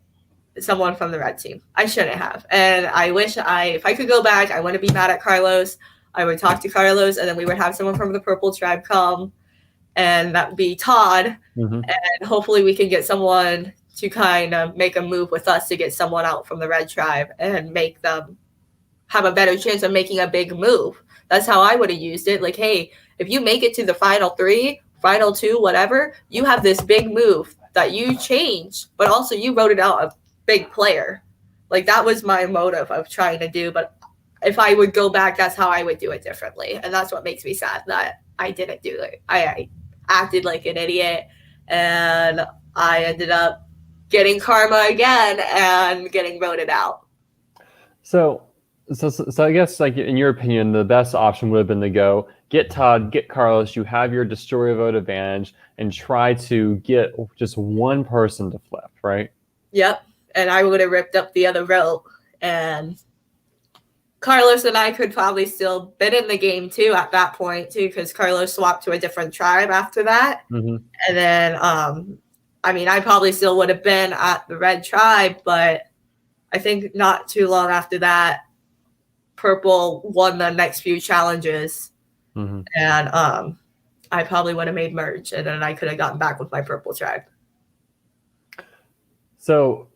someone from the red team. I shouldn't have. And I wish if I could go back, I wouldn't be mad at Carlos. I would talk to Carlos and then we would have someone from the purple tribe come and that would be Todd. And hopefully we can get someone to kind of make a move with us to get someone out from the red tribe and make them have a better chance of making a big move. That's how I would have used it. Like, hey, if you make it to the final 3, final 2, whatever, you have this big move that you changed, but also you voted out a big player. Like that was my motive of trying to do. But if I would go back, that's how I would do it differently. And that's what makes me sad that I didn't do it. I acted like an idiot and I ended up getting karma again and getting voted out. So I guess, like, in your opinion, the best option would have been to go get Todd, get Carlos, you have your destroy vote advantage, and try to get just one person to flip, right? Yep. And I would have ripped up the other vote. And Carlos and I could probably still been in the game too at that point too, because Carlos swapped to a different tribe after that. And then, I mean, I probably still would have been at the red tribe, but I think not too long after that, Purple won the next few challenges. And I probably would have made merge and then I could have gotten back with my purple tribe. So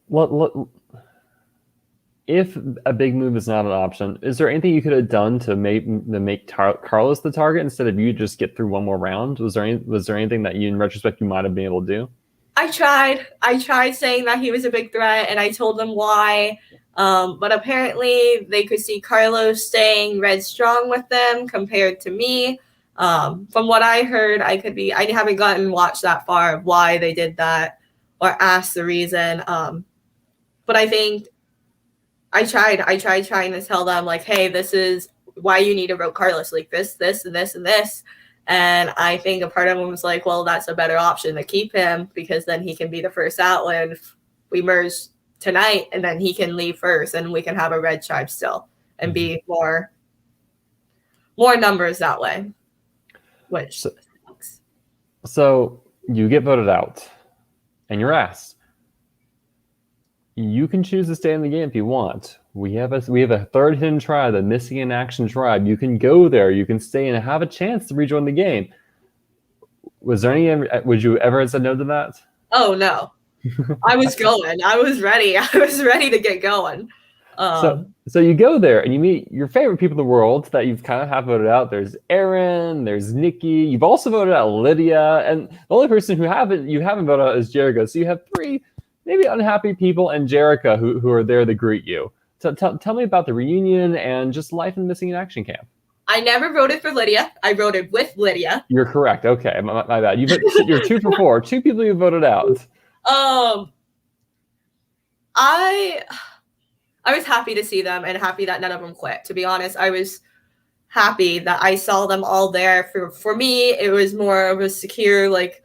if a big move is not an option, is there anything you could have done to make Carlos the target instead of you just get through one more round? Was there anything that you, in retrospect, you might have been able to do? I tried saying that he was a big threat, and I told them why. But apparently, they could see Carlos staying red strong with them compared to me. From what I heard, I haven't gotten watched that far of why they did that or asked the reason. But I think I tried trying to tell them, like, hey, this is why you need to vote Carlos, like this, and this, and this. And I think a part of them was like, well, that's a better option to keep him because then he can be the first out when we merge tonight, and then he can leave first and we can have a red tribe still and be more numbers that way, which sucks. So you get voted out and you're asked, you can choose to stay in the game if you want. We have a third hidden tribe, the Missing in Action tribe. You can go there. You can stay and have a chance to rejoin the game. Was there any? Would you ever have said no to that? Oh no, I was going. I was ready. I was ready to get going. So you go there and you meet your favorite people in the world that you've kind of have voted out. There's Aaron. There's Nikki. You've also voted out Lydia, and the only person you haven't voted out is Jericho. So you have 3 maybe unhappy people and Jericho who are there to greet you. So tell me about the reunion and just life in the Missing in Action camp. I never voted for Lydia. I voted with Lydia. You're correct. Okay, my bad. You're 2 for 4. 2 people you voted out. I was happy to see them and happy that none of them quit. To be honest, I was happy that I saw them all there. For me, it was more of a secure, like,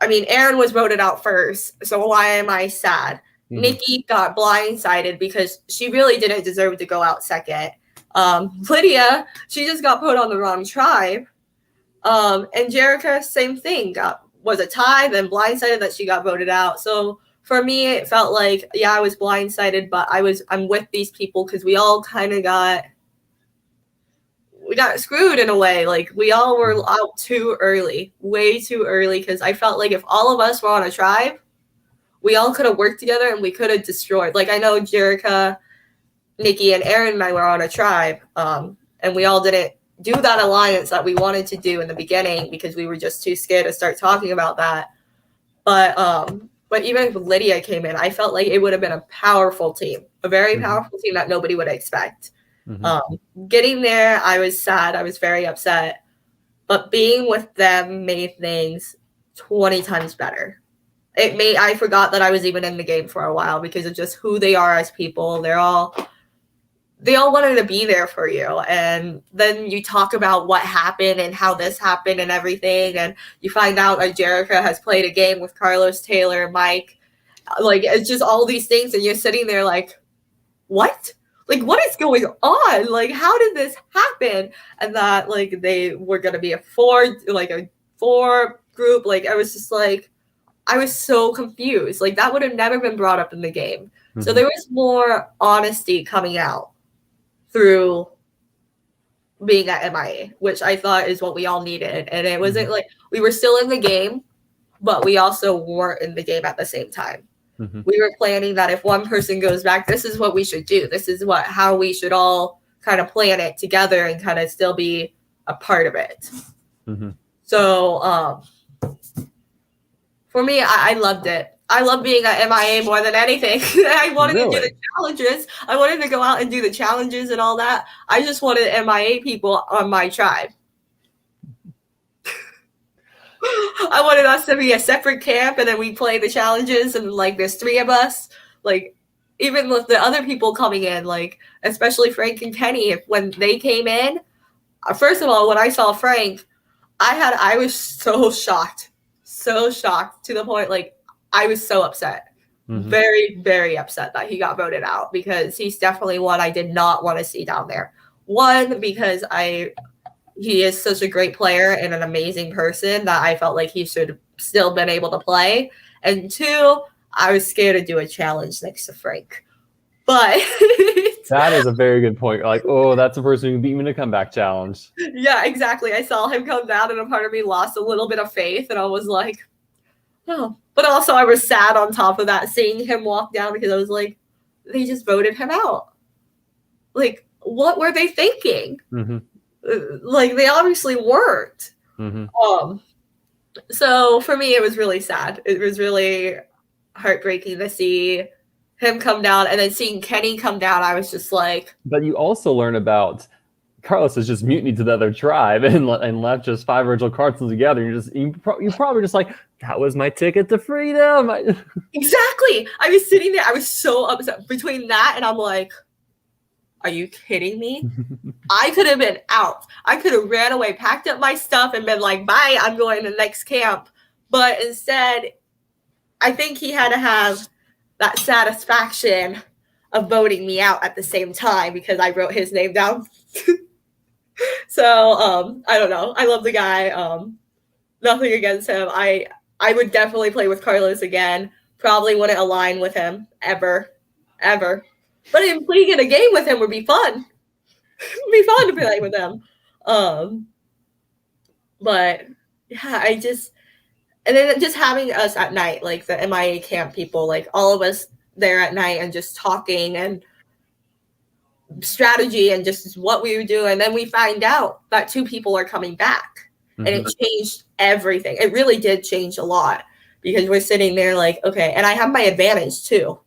I mean, Aaron was voted out first, so why am I sad? Mm-hmm. Nikki got blindsided because she really didn't deserve to go out second. Lydia, she just got put on the wrong tribe. And Jerica, same thing, was a tie, then blindsided that she got voted out. So for me, it felt like, yeah, I was blindsided, but I'm with these people because we all kind of got screwed in a way. Like, we all were out too early, way too early, because I felt like if all of us were on a tribe, we all could have worked together and we could have destroyed. Like, I know Jerica, Nikki, and Aaron and I were on a tribe, and we all didn't do that alliance that we wanted to do in the beginning because we were just too scared to start talking about that. But even if Lydia came in, I felt like it would have been a powerful team, a very powerful team that nobody would expect. Getting there, I was sad. I was very upset. But being with them made things 20 times better. I forgot that I was even in the game for a while because of just who they are as people. They all wanted to be there for you. And then you talk about what happened and how this happened and everything. And you find out that Jerica has played a game with Carlos, Taylor, Mike. Like, it's just all these things. And you're sitting there like, what? Like, what is going on? Like, how did this happen? And that, like, they were going to be a 4 group. Like, I was just like, I was so confused. Like, that would have never been brought up in the game. So there was more honesty coming out through being at MIA, which I thought is what we all needed. And it wasn't like we were still in the game, but we also weren't in the game at the same time. We were planning that if one person goes back, this is what we should do. This is how we should all kind of plan it together and kind of still be a part of it. So for me, I loved it. I love being at MIA more than anything. I wanted to do the challenges. I wanted to go out and do the challenges and all that. I just wanted MIA people on my tribe. I wanted us to be a separate camp, and then we play the challenges, and like there's 3 of us. Like, even with the other people coming in, like especially Frank and Kenny, when they came in, first of all, when I saw Frank, I was so shocked to the point like I was so upset, very, very upset that he got voted out because he's definitely one I did not want to see down there. One, because he is such a great player and an amazing person that I felt like he should have still been able to play. And 2, I was scared to do a challenge next to Frank. But that is a very good point. Like, oh, that's a person who beat me in a comeback challenge. Yeah, exactly. I saw him come down and a part of me lost a little bit of faith. And I was like, oh. But also I was sad on top of that, seeing him walk down because I was like, they just voted him out. Like, what were they thinking? Like, they obviously weren't. So for me, it was really sad. It was really heartbreaking to see him come down, and then seeing Kenny come down. I was just like, But you also learn about Carlos has just mutinied to the other tribe and left just 5 original cards together. You're probably just like, that was my ticket to freedom. exactly. I was sitting there. I was so upset between that, and I'm like, are you kidding me? I could have been out. I could have ran away, packed up my stuff, and been like, bye, I'm going to the next camp. But instead, I think he had to have that satisfaction of voting me out at the same time because I wrote his name down. So I don't know. I love the guy. Nothing against him. I would definitely play with Carlos again. Probably wouldn't align with him ever. But in playing in a game with him would be fun. It'd be fun to play with him. But yeah, and then just having us at night, like the MIA camp people, like all of us there at night and just talking and strategy and just what we would do. And then we find out that 2 people are coming back. Mm-hmm. And it changed everything. It really did change a lot because we're sitting there like, okay, and I have my advantage too.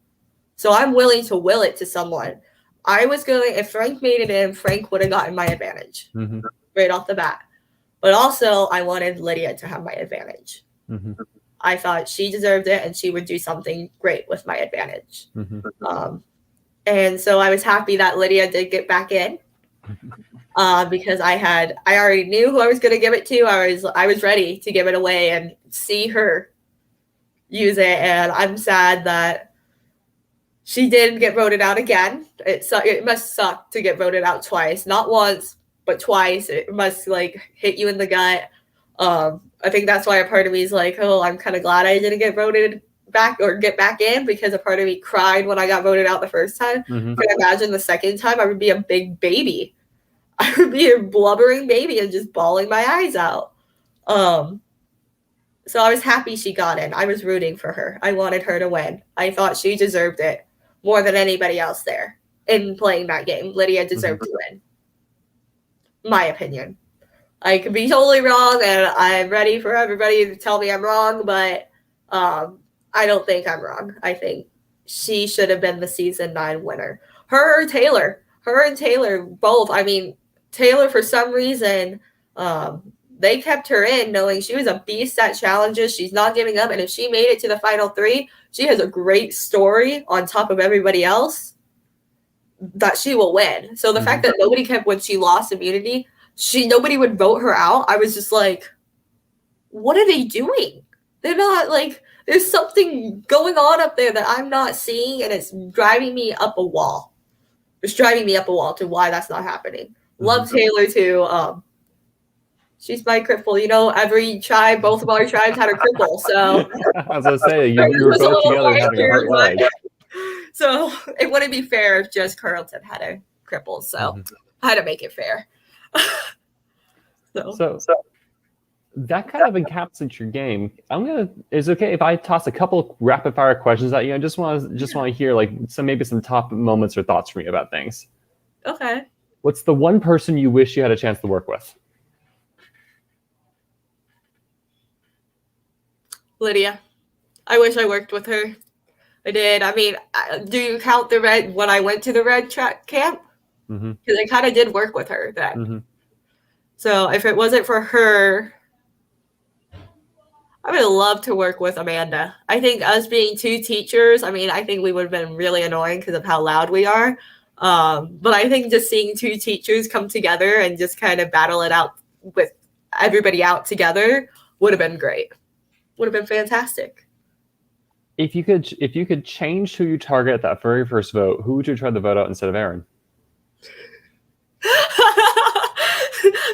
So I'm willing to will it to someone. If Frank made it in, Frank would have gotten my advantage right off the bat. But also I wanted Lydia to have my advantage. Mm-hmm. I thought she deserved it and she would do something great with my advantage. Mm-hmm. And so I was happy that Lydia did get back in because I already knew who I was going to give it to. I was ready to give it away and see her use it. And I'm sad that she did get voted out again. It must suck to get voted out twice, not once, but twice. It must hit you in the gut. I think that's why a part of me is like, oh, I'm kind of glad I didn't get voted back or get back in because a part of me cried when I got voted out the first time. Mm-hmm. But imagine the second time I would be a big baby. I would be a blubbering baby and just bawling my eyes out. So I was happy she got in. I was rooting for her. I wanted her to win. I thought she deserved it more than anybody else there in playing that game. Lydia deserved to win. My opinion. I could be totally wrong, and I'm ready for everybody to tell me I'm wrong, but I don't think I'm wrong. I think she should have been the season 9 winner. Her and Taylor both. I mean, Taylor, for some reason, they kept her in knowing she was a beast at challenges. She's not giving up. And if she made it to the final 3, she has a great story on top of everybody else that she will win. So the fact that nobody kept when she lost immunity, nobody would vote her out. I was just like, what are they doing? They're not there's something going on up there that I'm not seeing, and it's driving me up a wall. It's driving me up a wall to why that's not happening. Love Taylor too. She's my cripple. Every tribe, both of our tribes had a cripple. So I was gonna say you were both together having a hurt leg. So it wouldn't be fair if just Carlton had a cripple. So I had to make it fair. So that kind of encapsulates your game. Is it okay if I toss a couple of rapid fire questions at you? I just want to hear some top moments or thoughts from you about things. Okay. What's the one person you wish you had a chance to work with? Lydia. I wish I worked with her. I did. I mean, do you count the red when I went to the red track camp? Because I kind of did work with her then. Mm-hmm. So if it wasn't for her, I would love to work with Amanda. I think us being 2 teachers, I think we would have been really annoying because of how loud we are. But I think just seeing 2 teachers come together and just kind of battle it out with everybody out together would have been great. Would have been fantastic. If you could change who you target at that very first vote, who would you try to vote out instead of Aaron?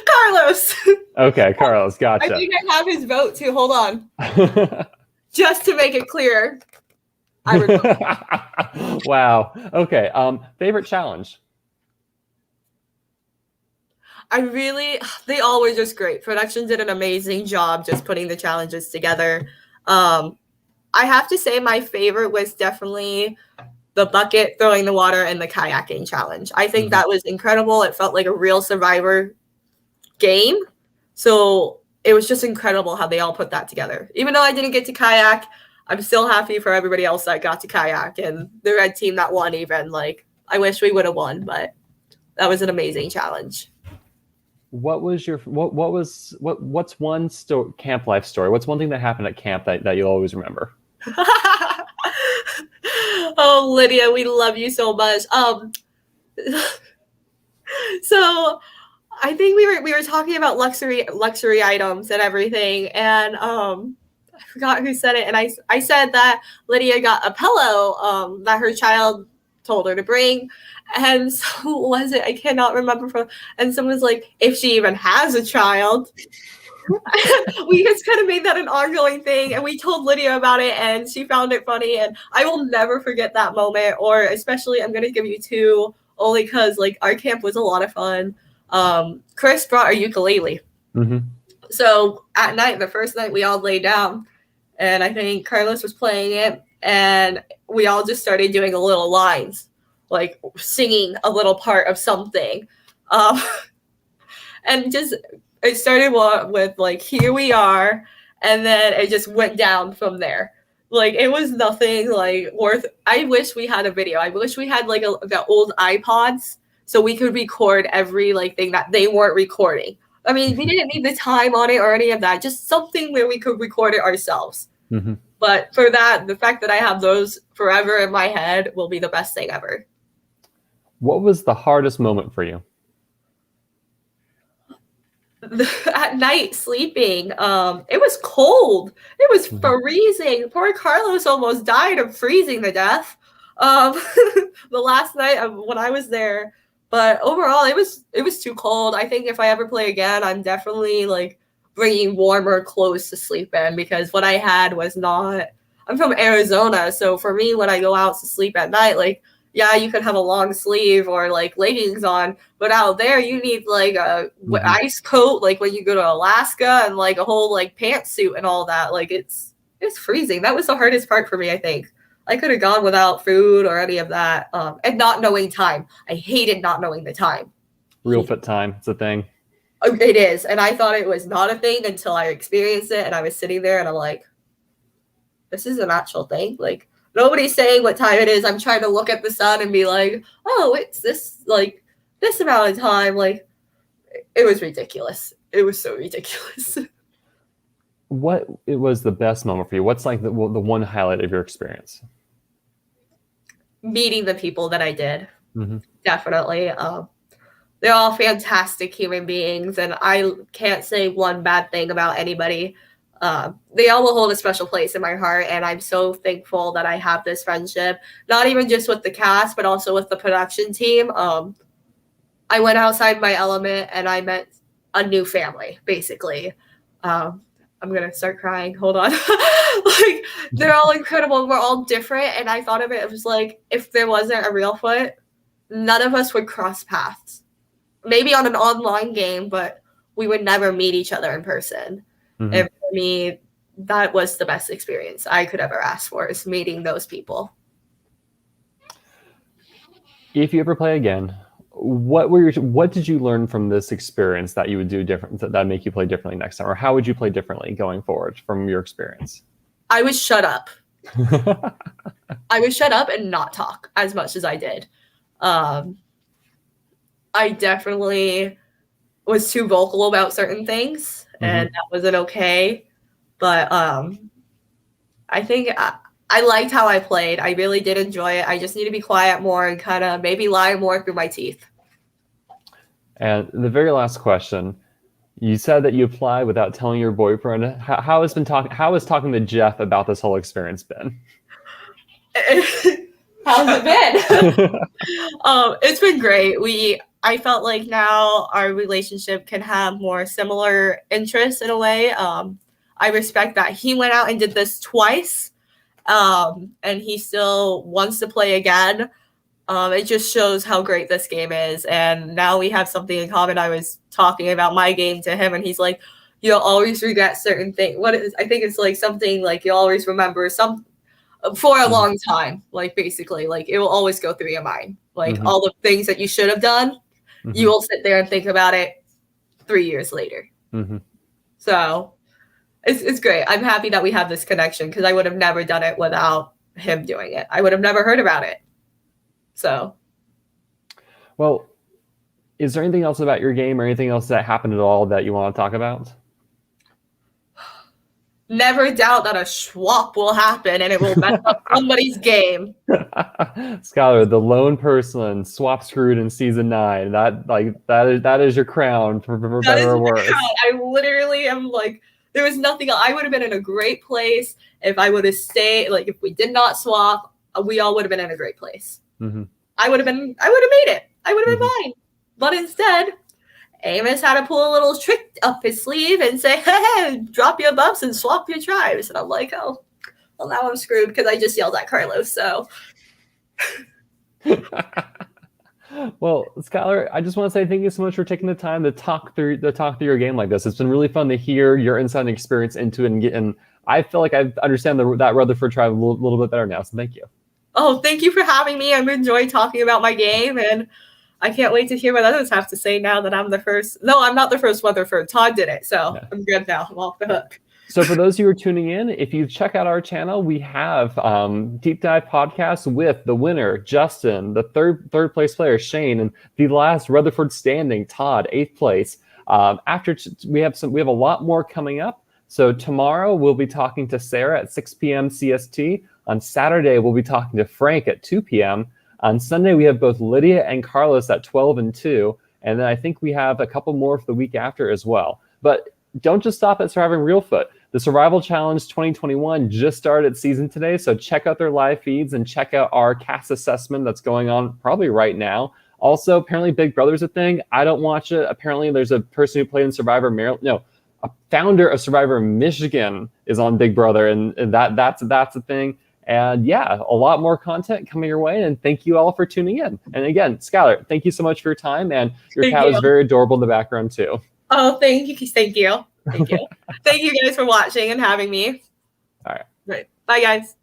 Carlos. Okay, Carlos, gotcha. I think I have his vote too. Hold on. Just to make it clear. I would vote. Wow. Okay. Favorite challenge? They all were just great. Production did an amazing job just putting the challenges together. I have to say my favorite was definitely the bucket, throwing the water, and the kayaking challenge. I think that was incredible. It felt like a real Survivor game. So it was just incredible how they all put that together. Even though I didn't get to kayak, I'm still happy for everybody else that got to kayak and the red team that won even. Like, I wish we would have won, but that was an amazing challenge. What's one camp life story? What's one thing that happened at camp that you'll always remember? Oh, Lydia, we love you so much. So I think we were talking about luxury items and everything, and I forgot who said it, and I said that Lydia got a pillow that her child told her to bring, and so who was it? I cannot remember. And someone's like, if she even has a child. We just kind of made that an ongoing thing, and we told Lydia about it, and she found it funny, and I will never forget that moment. Or especially, I'm gonna give you two, only because like our camp was a lot of fun. Chris brought a ukulele, so at night, the first night, we all laid down, and I think Carlos was playing it, and we all just started doing a little lines, like singing a little part of something, and just. It started with like, here we are, and then it just went down from there. Like, it was nothing like worth. I wish we had a video. I wish we had like the old iPods so we could record every like thing that they weren't recording. I mean, we didn't need the time on it or any of that. Just something where we could record it ourselves. But for that, the fact that I have those forever in my head will be the best thing ever. What was the hardest moment for you? At night sleeping, it was cold. It was freezing. Poor Carlos almost died of freezing to death the last night when I was there. But overall, it was too cold. I think if I ever play again, I'm definitely like bringing warmer clothes to sleep in, because what I had was not. I'm from Arizona, so for me, when I go out to sleep at night, like, yeah, you could have a long sleeve or like leggings on, but out there you need like a ice coat, like when you go to Alaska, and like a whole like pantsuit and all that. Like, it's freezing. That was the hardest part for me. I think I could have gone without food or any of that, and not knowing time. I hated not knowing the time. Real fit time, it's a thing. It is, and I thought it was not a thing until I experienced it, and I was sitting there and I'm like, this is an actual thing. Like, nobody's saying what time it is. I'm trying to look at the sun and be like, oh, it's this amount of time. Like, it was ridiculous. It was so ridiculous. What it was the best moment for you? What's like the one highlight of your experience? Meeting the people that I did. Definitely. They're all fantastic human beings, and I can't say one bad thing about anybody. They all will hold a special place in my heart, and I'm so thankful that I have this friendship, not even just with the cast, but also with the production team. I went outside my element, and I met a new family, basically. I'm going to start crying. Hold on. Like, they're all incredible. We're all different, and I thought of it was like, if there wasn't a Reelfoot, none of us would cross paths. Maybe on an online game, but we would never meet each other in person. And for me, that was the best experience I could ever ask for, is meeting those people. If you ever play again, what did you learn from this experience that you would do different, that make you play differently next time? Or how would you play differently going forward from your experience? I would shut up. I would shut up and not talk as much as I did. I definitely was too vocal about certain things, and that wasn't okay. But I think I liked how I played. I really did enjoy it. I just need to be quiet more and kind of maybe lie more through my teeth. And the very last question, you said that you applied without telling your boyfriend. How has talking to Jeff about this whole experience been? How's it been? It's been great. I felt like now our relationship can have more similar interests in a way. I respect that he went out and did this twice, and he still wants to play again. It just shows how great this game is, and now we have something in common. I was talking about my game to him, and he's like, "You'll always regret certain things." I think it's like something like you'll always remember some for a long time. Like, basically, like it will always go through your mind. Like all the things that you should have done, you will sit there and think about it 3 years later. So it's great. I'm happy that we have this connection because I would have never done it without him doing it. I would have never heard about it. So. Well, is there anything else about your game or anything else that happened at all that you want to talk about? Never doubt that a swap will happen and it will mess up somebody's game. Skylar, the lone person swap screwed in season 9. That is your crown for better or worse. I literally am like, there was nothing. I would have been in a great place if I would have stayed. Like, if we did not swap, we all would have been in a great place. Mm-hmm. I would have made it. I would have been fine. But instead, Amos had to pull a little trick up his sleeve and say, hey, drop your buffs and swap your tribes. And I'm like, oh, well, now I'm screwed because I just yelled at Carlos. So. Well, Skylar, I just want to say thank you so much for taking the time to talk through your game like this. It's been really fun to hear your insight and experience into it, and I feel like I understand that Rutherford tribe a little bit better now. So thank you. Oh, thank you for having me. I've enjoyed talking about my game, and I can't wait to hear what others have to say now that I'm the first. No, I'm not the first Rutherford. Todd did it, so yeah. I'm good now. I'm off the hook. So for those of you who are tuning in, if you check out our channel, we have deep dive podcasts with the winner, Justin, the third place player, Shane, and the last Rutherford standing, Todd, 8th place. We have a lot more coming up. So tomorrow we'll be talking to Sarah at 6 p.m. CST. On Saturday, we'll be talking to Frank at 2 p.m. On Sunday, we have both Lydia and Carlos at 12 and 2. And then I think we have a couple more for the week after as well. But don't just stop at Surviving Reelfoot. The Survival Challenge 2021 just started its season today, so check out their live feeds and check out our cast assessment that's going on probably right now. Also, apparently Big Brother's a thing. I don't watch it. Apparently there's a person who played in Survivor Maryland. No, a founder of Survivor Michigan is on Big Brother, and that's a thing. And yeah, a lot more content coming your way, and thank you all for tuning in. And again, Skylar, thank you so much for your time, and your cat was very adorable in the background too. Oh, thank you. Thank you. Thank you. Thank you guys for watching and having me. All right. Right. Bye, guys.